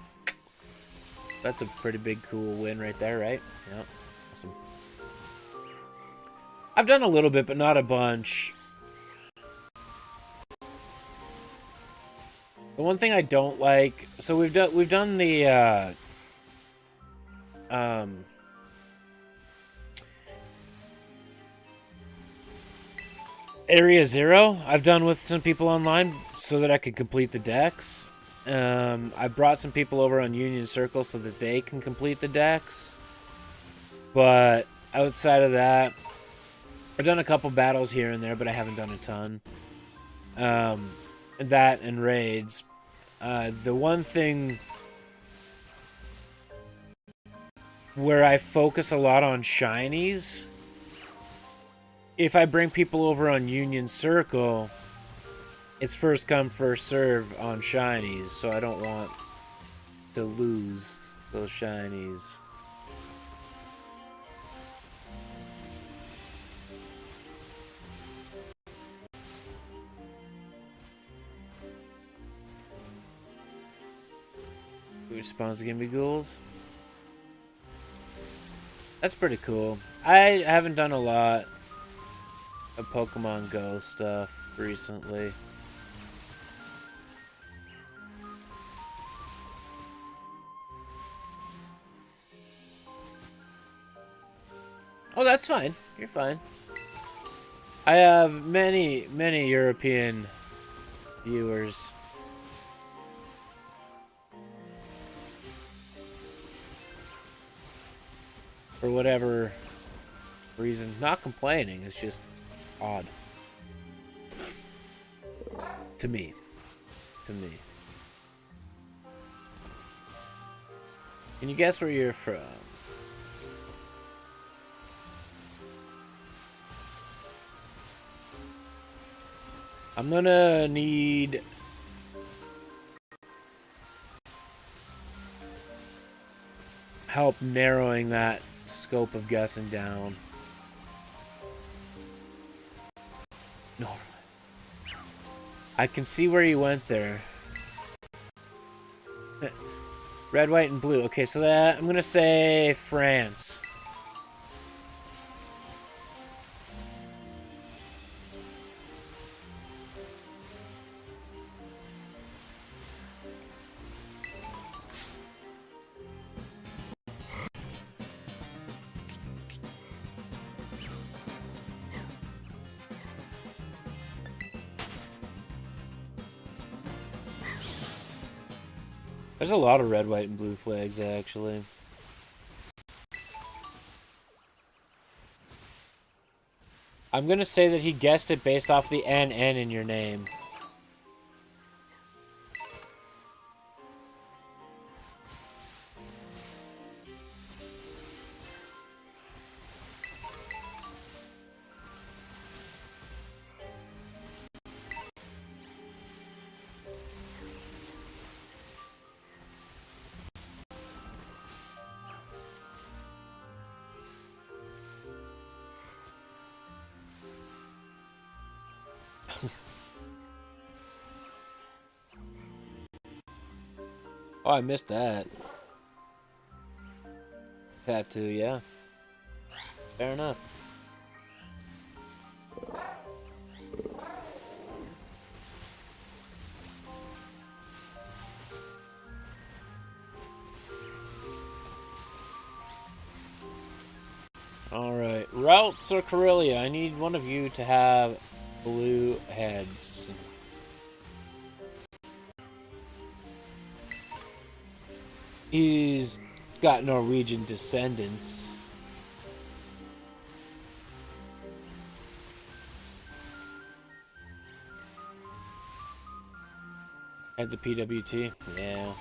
that's a pretty big cool win right there, right? Yeah, awesome. I've done a little bit, but not a bunch. The one thing I don't like, so we've done the Area Zero. I've done with some people online so that I could complete the decks. I brought some people over on Union Circle so that they can complete the decks. But outside of that, I've done a couple battles here and there, but I haven't done a ton. That and raids. The one thing where I focus a lot on shinies, if I bring people over on Union Circle, it's first come, first serve on shinies, so I don't want to lose those shinies. Who spawns the Gimpy Ghouls? That's pretty cool. I haven't done a lot of Pokemon Go stuff recently. Oh, that's fine. You're fine. I have many European viewers. For whatever reason. Not complaining, it's just odd. To me. Can you guess where you're from? I'm gonna need help narrowing that scope of guessing down. Norway. I can see where you went there. Red, white, and blue. Okay, so that I'm gonna say France. There's a lot of red, white, and blue flags, actually. I'm gonna say that he guessed it based off the NN in your name. Oh, I missed that. Tattoo, yeah. Fair enough. Alright. Routes or Corellia? I need one of you to have blue heads. He's got Norwegian descendants. At the PWT? Yeah.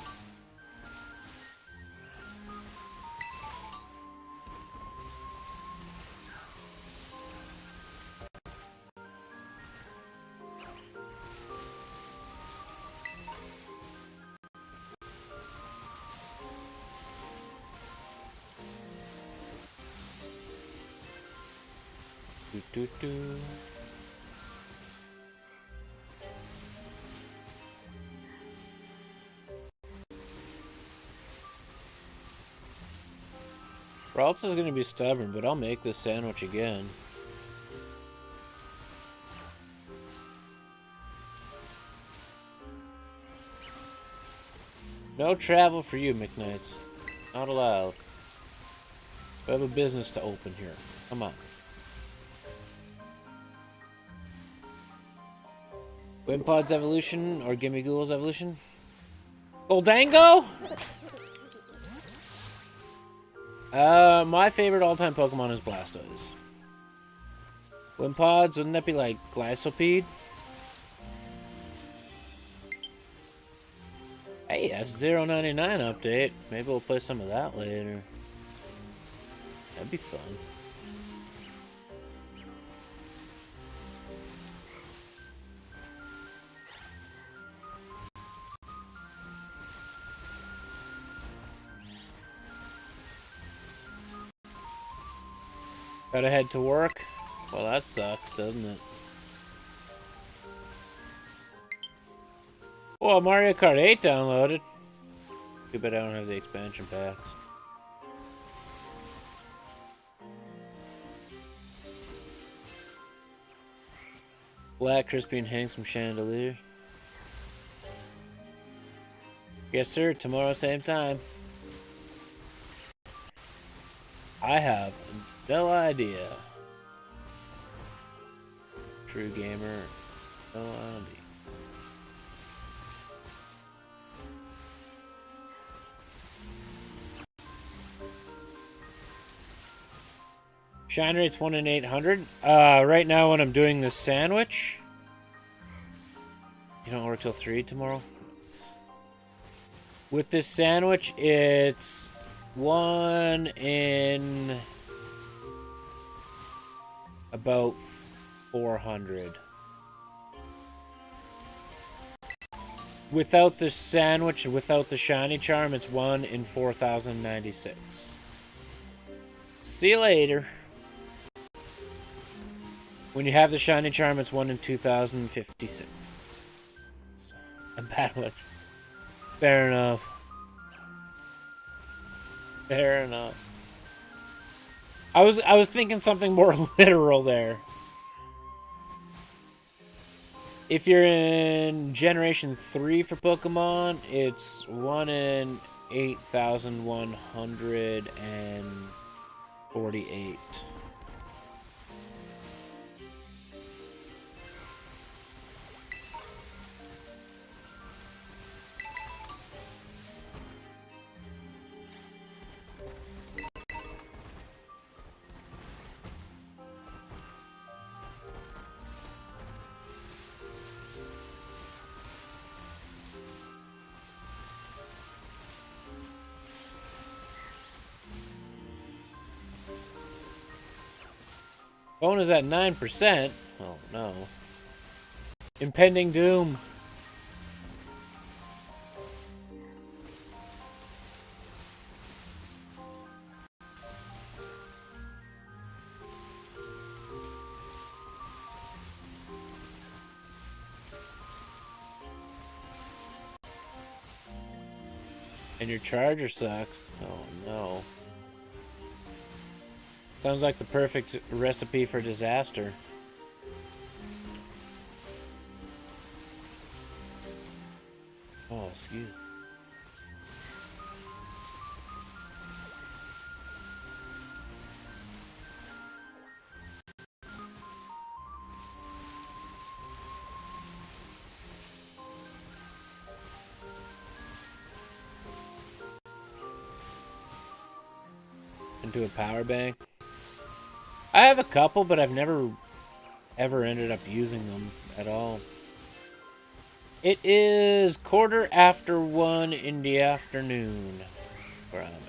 Do, do, do. Ralts is gonna be stubborn, but I'll make this sandwich again. No travel for you, McKnights. Not allowed. We have a business to open here. Come on. Wimpod's evolution or Gimme Ghoul's evolution? Goldango? My favorite all-time Pokemon is Blastoise. Wimpods, wouldn't that be like Glycopede? Hey, F099 update. Maybe we'll play some of that later. That'd be fun. Gotta head to work? Well, that sucks, doesn't it? Oh, Mario Kart 8 downloaded. Too bad I don't have the expansion packs. Black, crispy, and handsome chandelier. Yes, sir. Tomorrow, same time. I have no idea. True gamer. No idea. Shine rate's 1 in 800. Right now when I'm doing this sandwich, you don't work till 3 tomorrow? With this sandwich, it's 1 in about 400. Without the sandwich, without the shiny charm, it's 1 in 4,096. See you later. When you have the shiny charm, it's 1 in 2,056. I'm battling. Fair enough. Fair enough. I was thinking something more literal there. If you're in Generation 3 for Pokemon, it's 1 in 8,148. Phone is at 9%. Oh no. Impending doom. And your charger sucks. Oh no. Sounds like the perfect recipe for disaster. Oh, excuse me. Into a power bank. I have a couple, but I've never ever ended up using them at all. It is 1:15 in the afternoon where I'm at.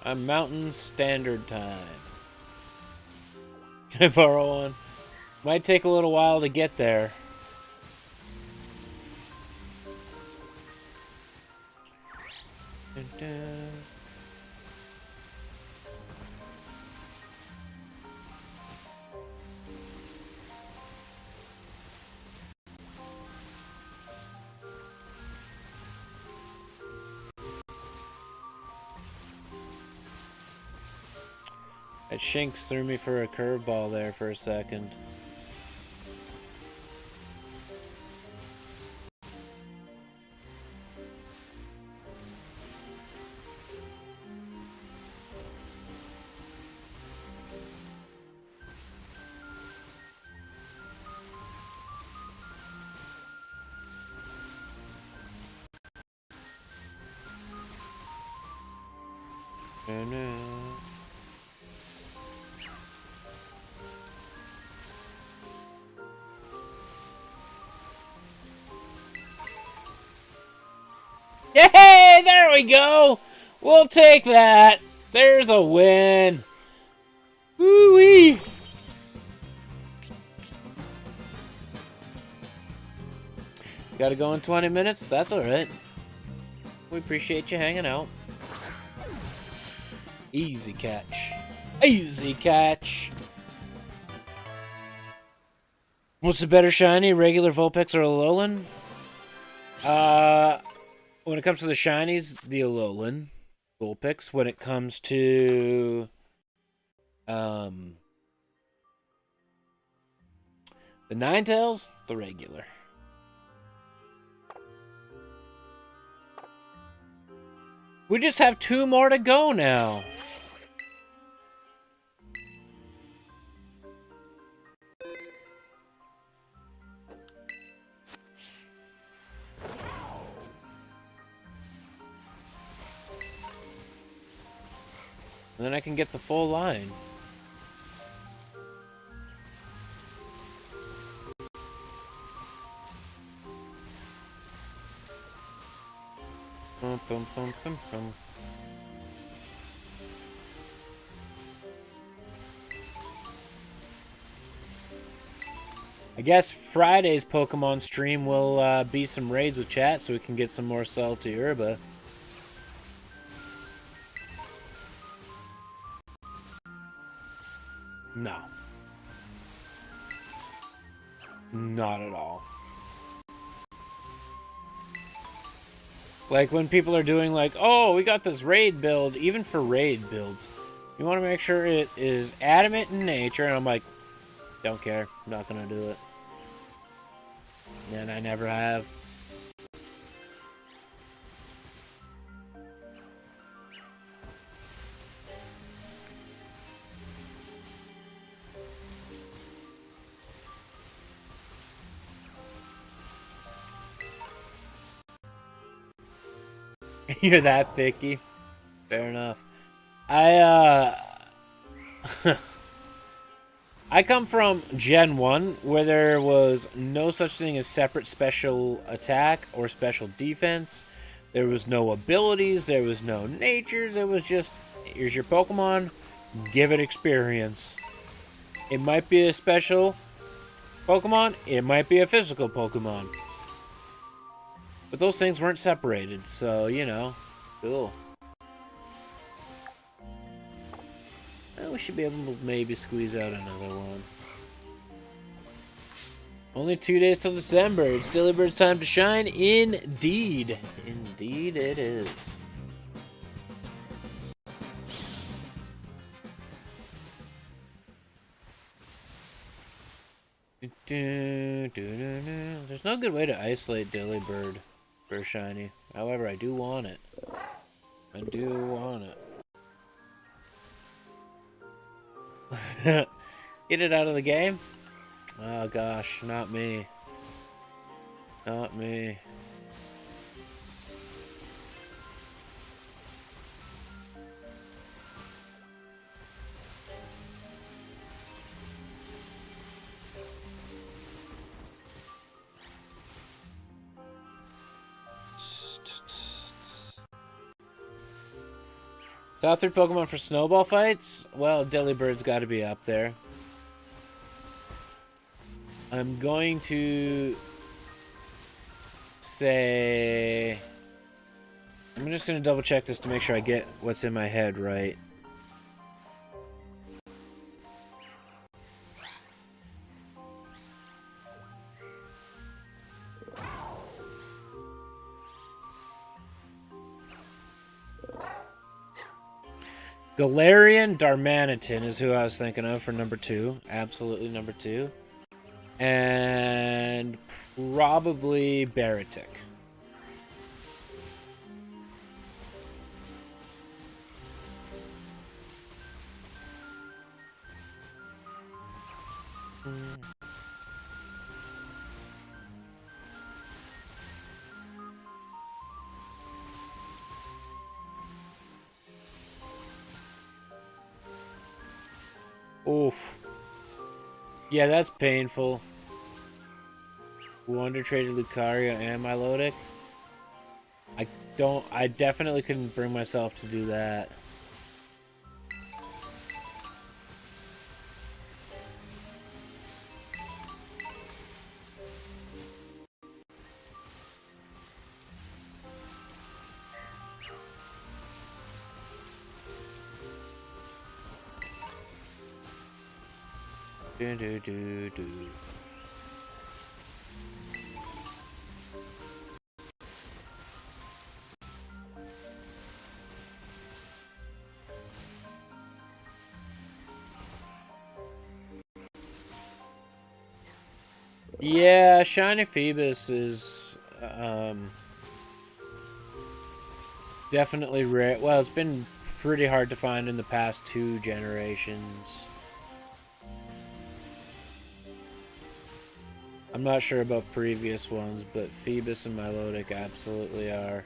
I'm Mountain Standard Time. Can I borrow one? Might take a little while to get there. Dun, dun. That Shinx threw me for a curveball there for a second. Yay! There we go! We'll take that! There's a win! Woo-wee! Gotta go in 20 minutes? That's alright. We appreciate you hanging out. Easy catch. Easy catch! What's the better shiny, regular Vulpix or Alolan? When it comes to the shinies, the Alolan Vulpix. When it comes to the Ninetales, the regular. We just have 2 more to go now. And then I can get the full line. Bum, bum, bum, bum, bum. I guess Friday's Pokemon stream will be some raids with chat so we can get some more Salty Herba. No. Not at all. Like when people are doing like, oh, we got this raid build, even for raid builds, you want to make sure it is adamant in nature, and I'm like, don't care, I'm not gonna do it. And I never have. You're that picky. Fair enough. I come from Gen 1, where there was no such thing as separate special attack or special defense. There was no abilities, there was no natures, it was just, here's your Pokemon, give it experience. It might be a special Pokemon, it might be a physical Pokemon. But those things weren't separated, so, you know, cool. Well, we should be able to maybe squeeze out another one. Only 2 days till December. It's Deliberate time to shine. Indeed. Indeed it is. There's no good way to isolate Delibird for shiny. However, I do want it. I do want it. Get it out of the game? Oh gosh, not me. Not me. Top 3 Pokemon for snowball fights? Well, Delibird's got to be up there. I'm going to say... I'm just going to double check this to make sure I get what's in my head right. Galarian Darmanitan is who I was thinking of for number 2. Absolutely number 2. And probably Baratic. Oof. Yeah, that's painful. Wonder traded Lucario and Milotic. I definitely couldn't bring myself to do that. Do. Yeah, Shiny Phoebus is definitely rare. Well, it's been pretty hard to find in the past 2 generations. I'm not sure about previous ones, but Phoebus and Milotic absolutely are.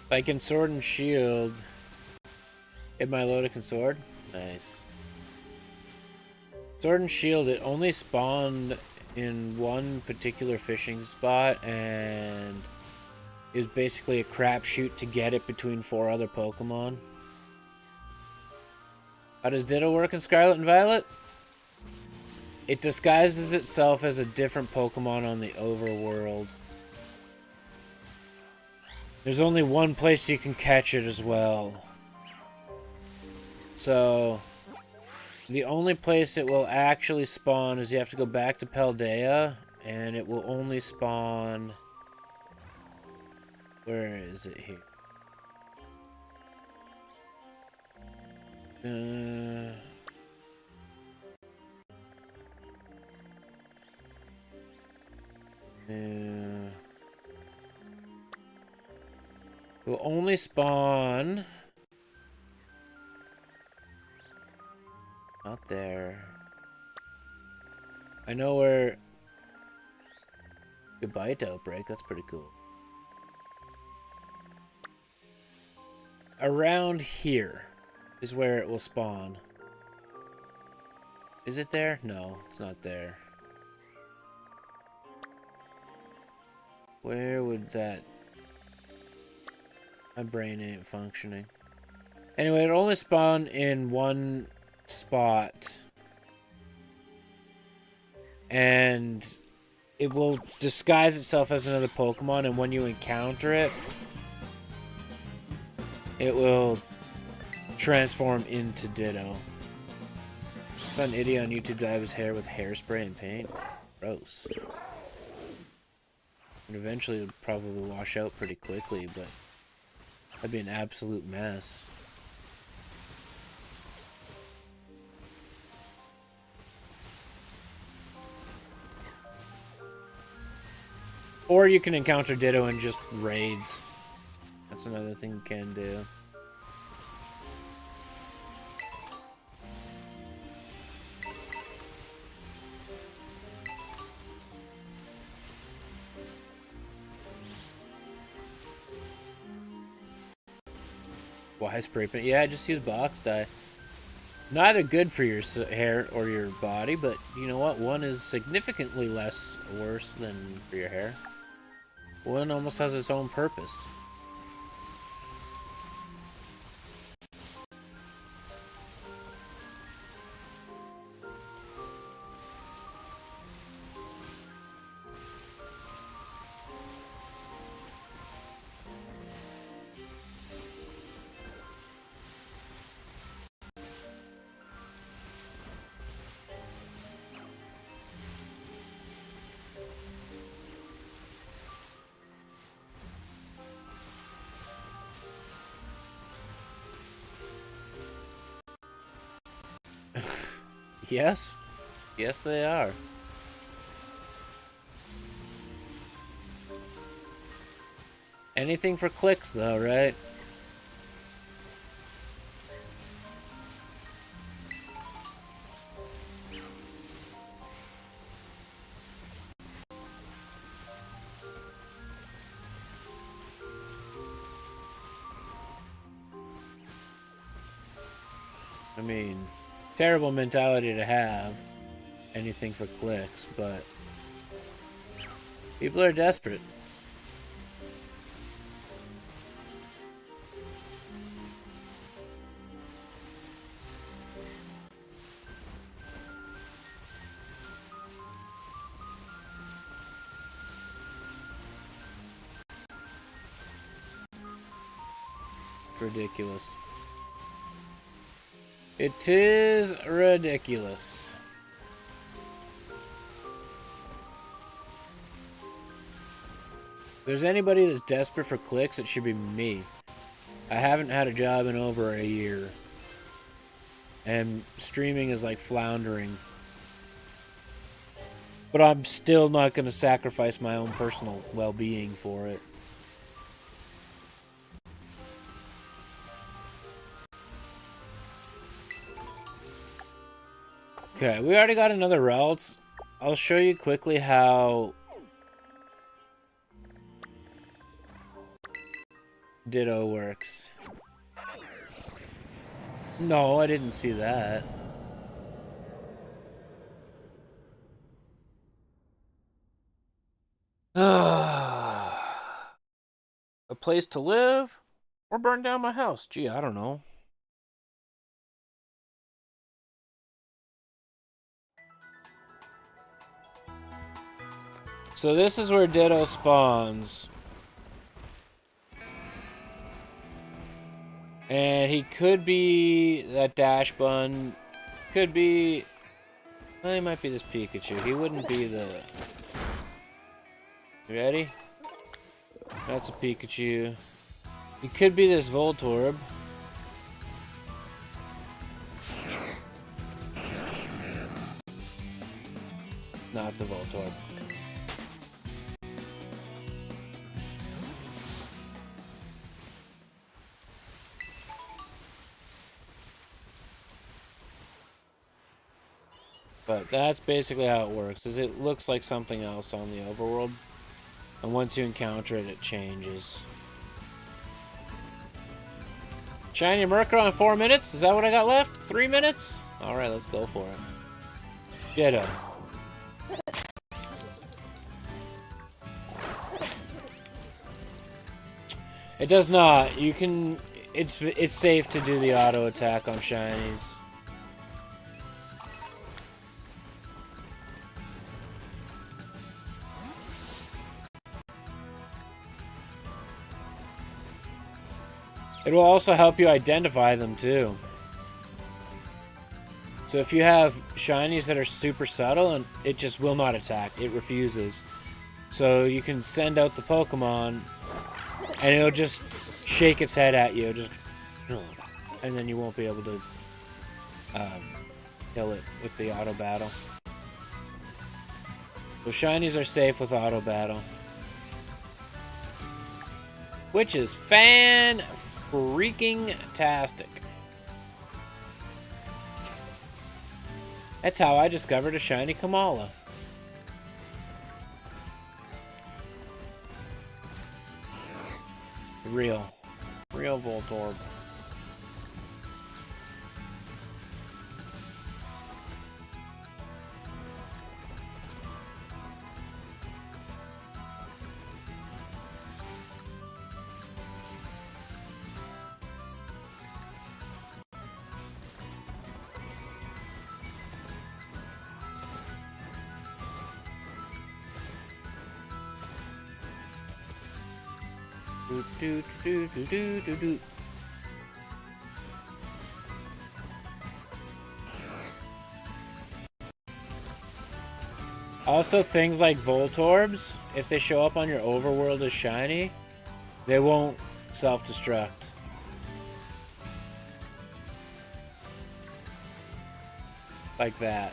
Like in Sword and Shield. Hit Milotic and Sword? Nice. Sword and Shield, it only spawned in one particular fishing spot and it was basically a crapshoot to get it between 4 other Pokemon. How does Ditto work in Scarlet and Violet? It disguises itself as a different Pokemon on the overworld. There's only one place you can catch it as well. So, the only place it will actually spawn is you have to go back to Paldea, and it will only spawn... Where is it here? Yeah. Will only spawn. Not there. I know where. Goodbye to Outbreak. That's pretty cool. Around here is where it will spawn. Is it there? No, it's not there. Where would that... My brain ain't functioning. Anyway, it only spawn in one spot. And it will disguise itself as another Pokemon, and when you encounter it, it will transform into Ditto. I saw an idiot on YouTube dye his hair with hairspray and paint. Gross. And eventually it would probably wash out pretty quickly, but that'd be an absolute mess. Or you can encounter Ditto in just raids. That's another thing you can do. Why spray paint? Yeah, just use box dye. Neither good for your hair or your body, but you know what? One is significantly less worse than for your hair. One almost has its own purpose. Yes. Yes, they are. Anything for clicks, though, right? I mean, terrible mentality to have. Anything for clicks, but people are desperate. Ridiculous. It is ridiculous. If there's anybody that's desperate for clicks, it should be me. I haven't had a job in over a year. And streaming is like floundering. But I'm still not going to sacrifice my own personal well-being for it. Okay, we already got another route. I'll show you quickly how Ditto works. No, I didn't see that. A place to live? Or burn down my house? Gee, I don't know. So this is where Ditto spawns. And he could be that Dash Bun. Could be... Well, he might be this Pikachu. He wouldn't be the... You ready? That's a Pikachu. He could be this Voltorb. not the Voltorb. But that's basically how it works, is it looks like something else on the overworld. And once you encounter it, it changes. Shiny Murkrow in 4 minutes? Is that what I got left? 3 minutes? Alright, let's go for it. Ditto. It does not. You can... It's safe to do the auto attack on shinies. It will also help you identify them too. So if you have shinies that are super subtle and it just will not attack, it refuses. So you can send out the Pokemon and it'll just shake its head at you, just, and then you won't be able to kill it with the auto battle. So shinies are safe with auto battle, which is fan-freaking-tastic. That's how I discovered a shiny Kamala. Real Voltorb. Do. Also, things like Voltorbs, if they show up on your overworld as shiny, they won't self-destruct. Like that.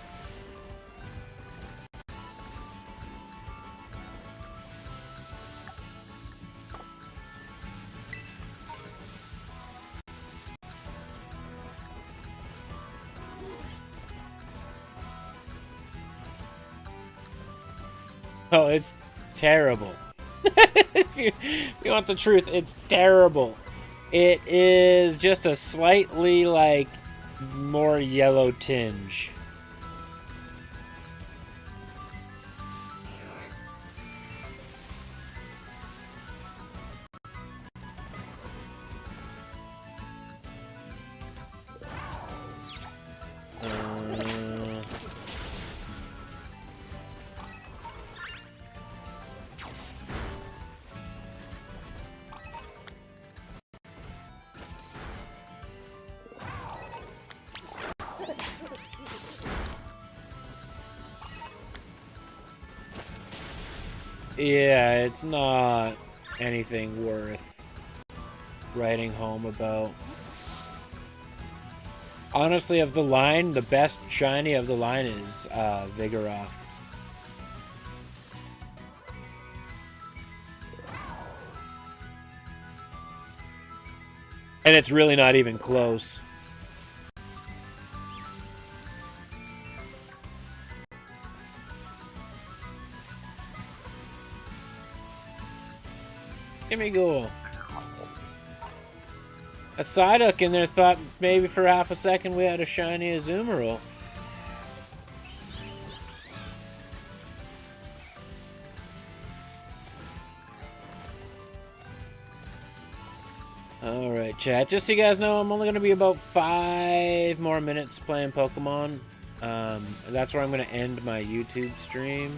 Oh, it's terrible. if you want the truth, it's terrible. It is just a slightly, like, more yellow tinge. Yeah, it's not anything worth writing home about. Honestly, of the line, the best shiny of the line is Vigoroth. And it's really not even close. Gimme-go. A Psyduck in there thought maybe for half a second we had a shiny Azumarill. Alright, chat. Just so you guys know, I'm only going to be about 5 more minutes playing Pokemon. That's where I'm going to end my YouTube stream.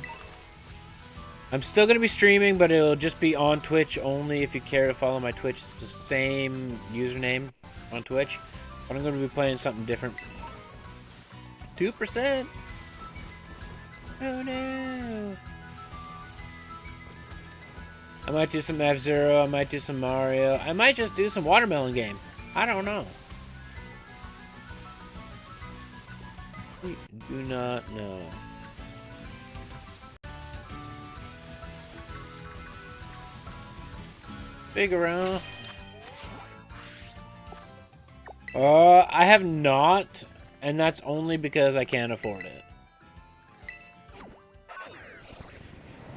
I'm still going to be streaming, but it'll just be on Twitch only. If you care to follow my Twitch, it's the same username on Twitch. But I'm going to be playing something different. 2%! Oh no! I might do some F-Zero, I might do some Mario. I might just do some Watermelon game. I don't know. We do not know. Vigoroth. I have not, and that's only because I can't afford it.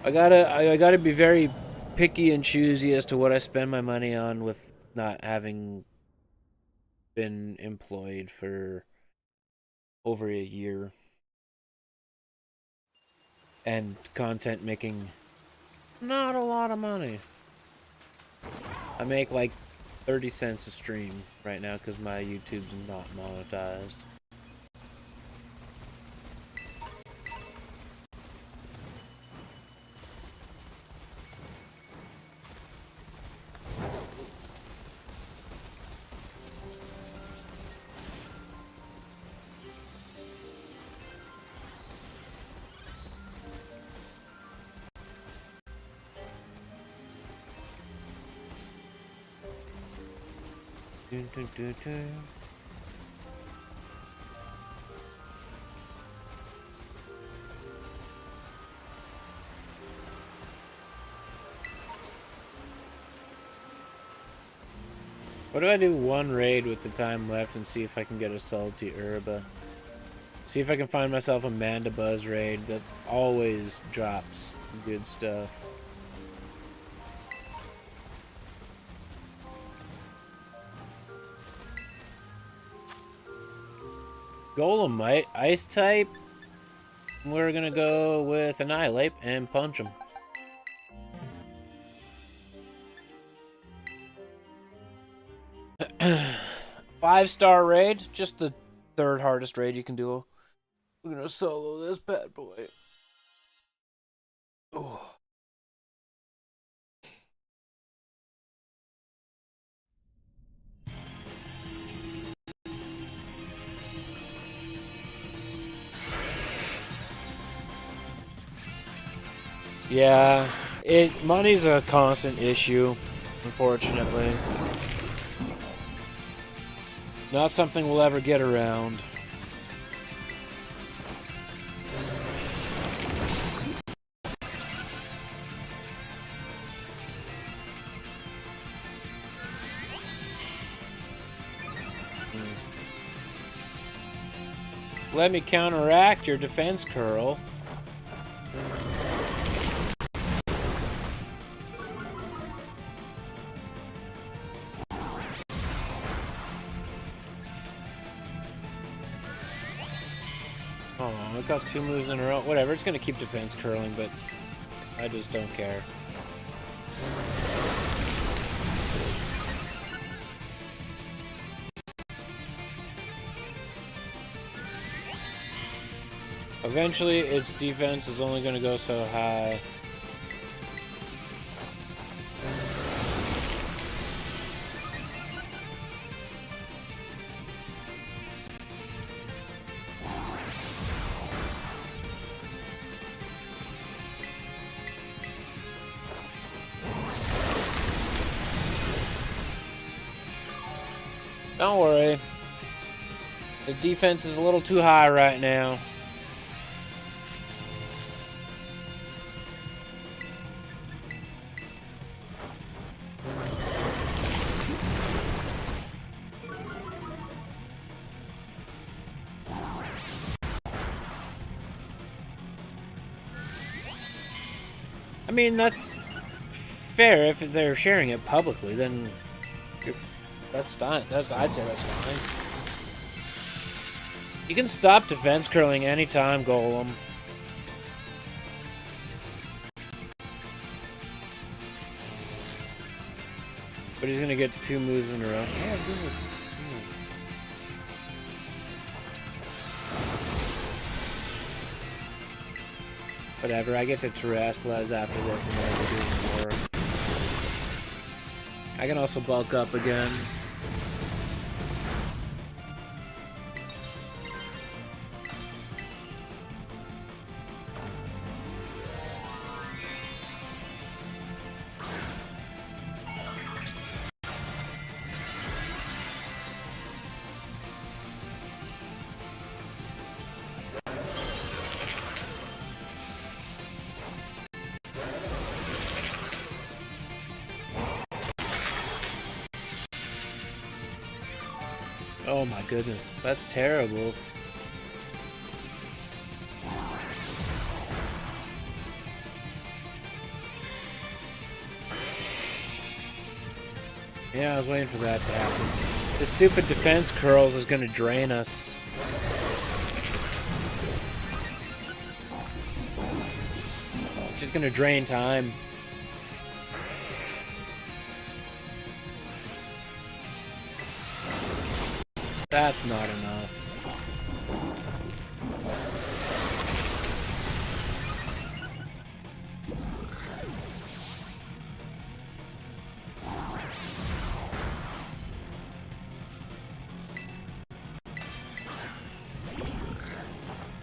I gotta be very picky and choosy as to what I spend my money on with not having been employed for over a year. And content making not a lot of money. I make like 30 cents a stream right now because my YouTube's not monetized. Dun, dun, dun, dun. What do I do one raid with the time left and see if I can get a salty herba? See if I can find myself a Mandibuzz raid that always drops good stuff. Golemite, ice type. We're gonna go with Annihilate and punch him. Five-star raid, just the third hardest raid you can do. We're gonna solo this bad boy. Oh. Yeah, money's a constant issue, unfortunately. Not something we'll ever get around. Let me counteract your defense curl. Oh, I got two moves in a row. Whatever, it's gonna keep defense curling, but I just don't care. Eventually, its defense is only gonna go so high. Don't worry. The defense is a little too high right now. I mean, that's fair if they're sharing it publicly, then that's fine. I'd say that's fine. You can stop defense curling anytime, Golem. But he's gonna get two moves in a row. Yeah, good. Whatever, I get to Terrascalize after this and then we're doing more. I can also bulk up again. Oh my goodness, that's terrible. Yeah, I was waiting for that to happen. This stupid defense curls is gonna drain us. Just gonna drain time. That's not enough.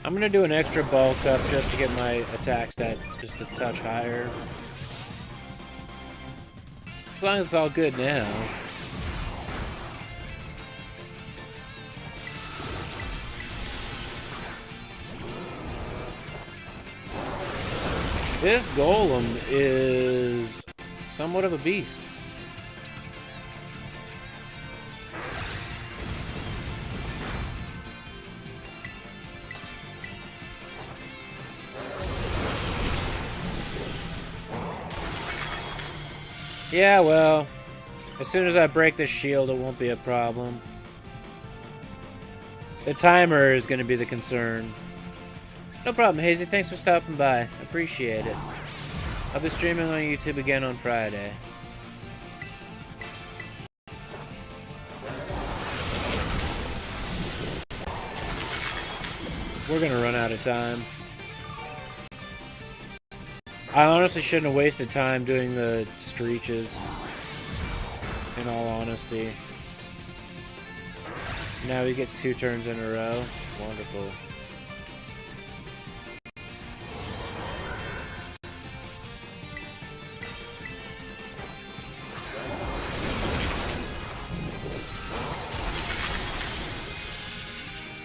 I'm gonna do an extra bulk up just to get my attack stat just a touch higher. As long as it's all good now. This golem is somewhat of a beast. Yeah, well, as soon as I break this shield, it won't be a problem. The timer is going to be the concern. No problem, Hazy. Thanks for stopping by. Appreciate it. I'll be streaming on YouTube again on Friday. We're going to run out of time. I honestly shouldn't have wasted time doing the screeches, in all honesty. Now we get 2 turns in a row. Wonderful.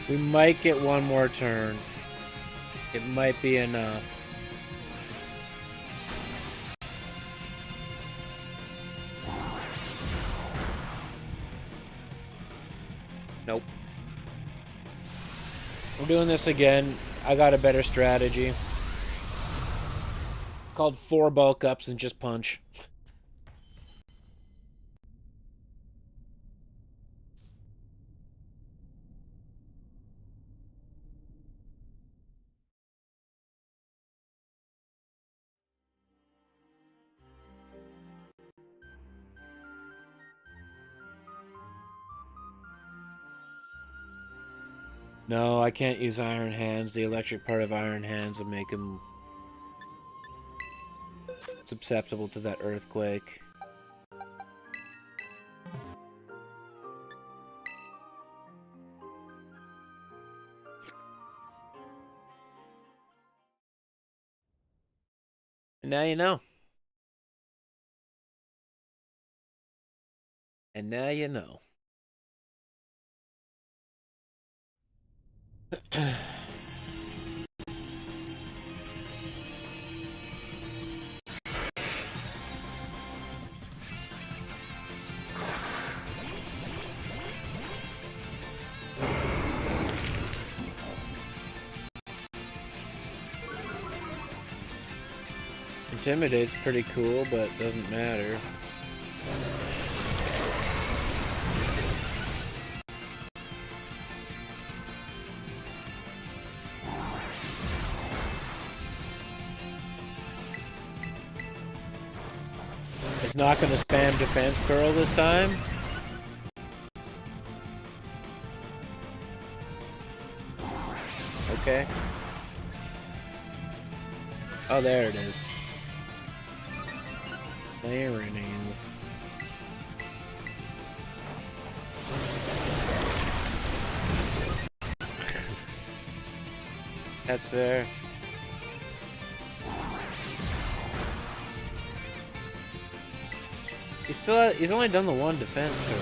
We might get 1 more turn. It might be enough. Nope. We're doing this again. I got a better strategy. It's called 4 bulk ups and just punch. No, I can't use Iron Hands. The electric part of Iron Hands will make him susceptible to that earthquake. And now you know. And now you know. Intimidate's pretty cool, but doesn't matter. It's not going to spam defense curl this time. Okay. Oh, there it is. There it is. That's fair. He's only done the 1 defense curve.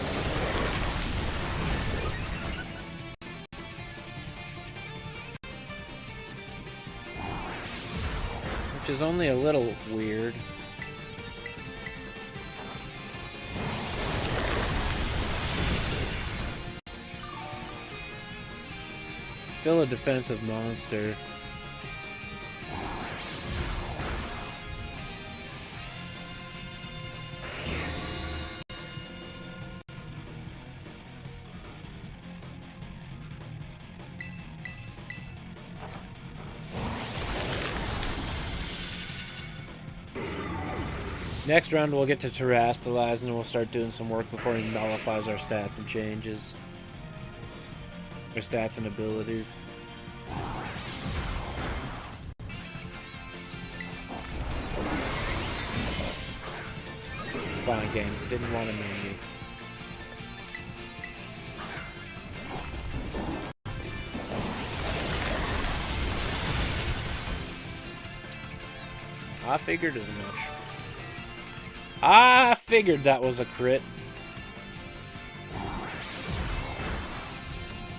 Which is only a little weird. Still a defensive monster. Next round we'll get to Terastalize and we'll start doing some work before he nullifies our stats and changes. Our stats and abilities. It's fine, game. Didn't want to main you. I figured as much. I figured that was a crit.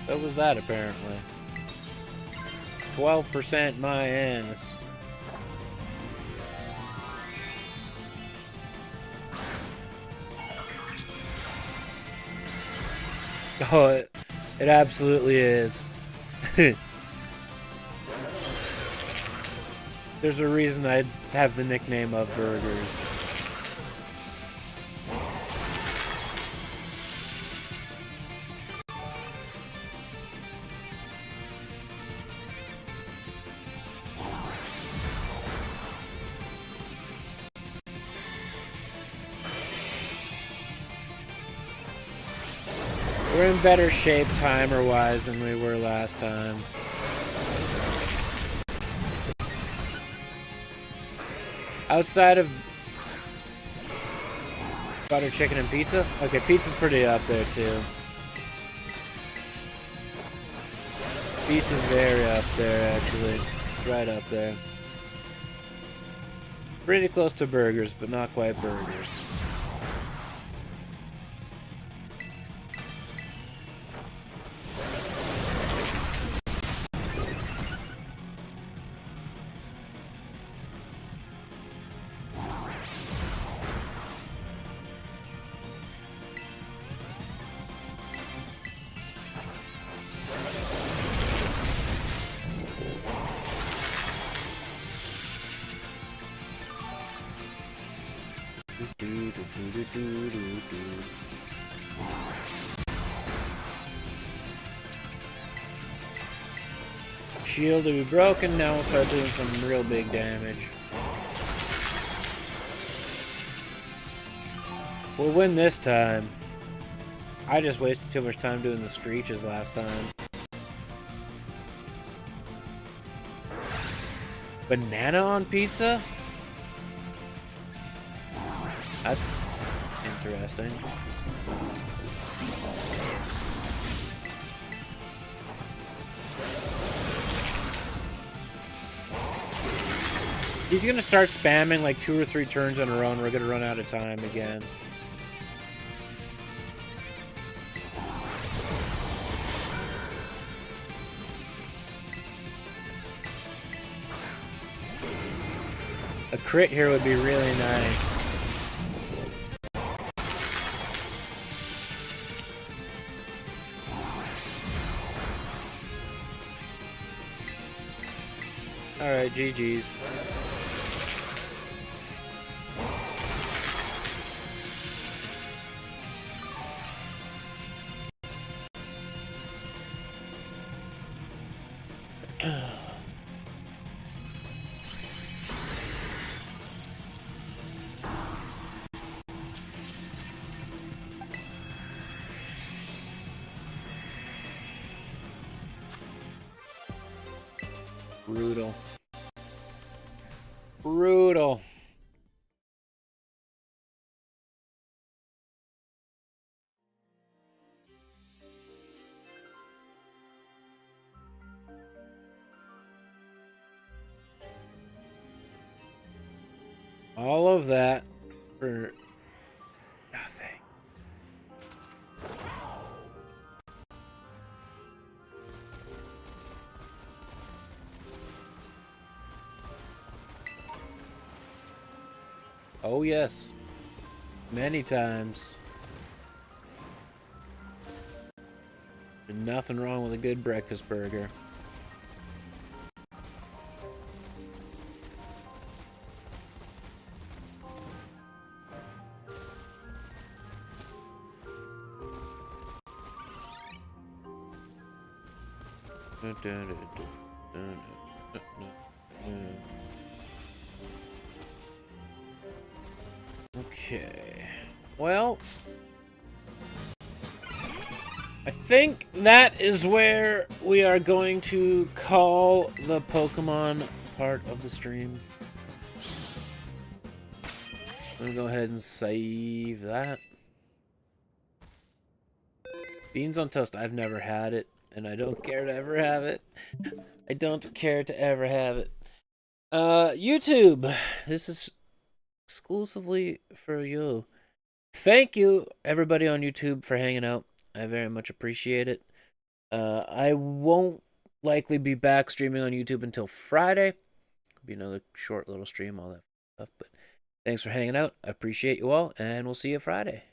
What was that, apparently? 12% my ass. Oh, it absolutely is. There's a reason I have the nickname of Burgers. We're in better shape timer-wise than we were last time. Outside of butter chicken and pizza? Okay, pizza's pretty up there too. Pizza's very up there, actually. It's right up there. Pretty close to burgers, but not quite burgers. Shield to be broken, now we'll start doing some real big damage. We'll win this time. I just wasted too much time doing the screeches last time. Banana on pizza? That's interesting. He's gonna start spamming like 2 or 3 turns in a row and we're gonna run out of time again. A crit here would be really nice. Alright, GG's. Brutal. Brutal. All of that for nothing. Oh yes, many times. There's nothing wrong with a good breakfast burger. Okay. Well, I think that is where we are going to call the Pokemon part of the stream. I'm gonna go ahead and save that. Beans on toast, I've never had it, and I don't care to ever have it. I don't care to ever have it. YouTube, this is exclusively for you. Thank you, everybody on YouTube, for hanging out. I very much appreciate it. I won't likely be back streaming on YouTube until Friday. It'll be another short little stream, all that stuff. But thanks for hanging out. I appreciate you all, and we'll see you Friday.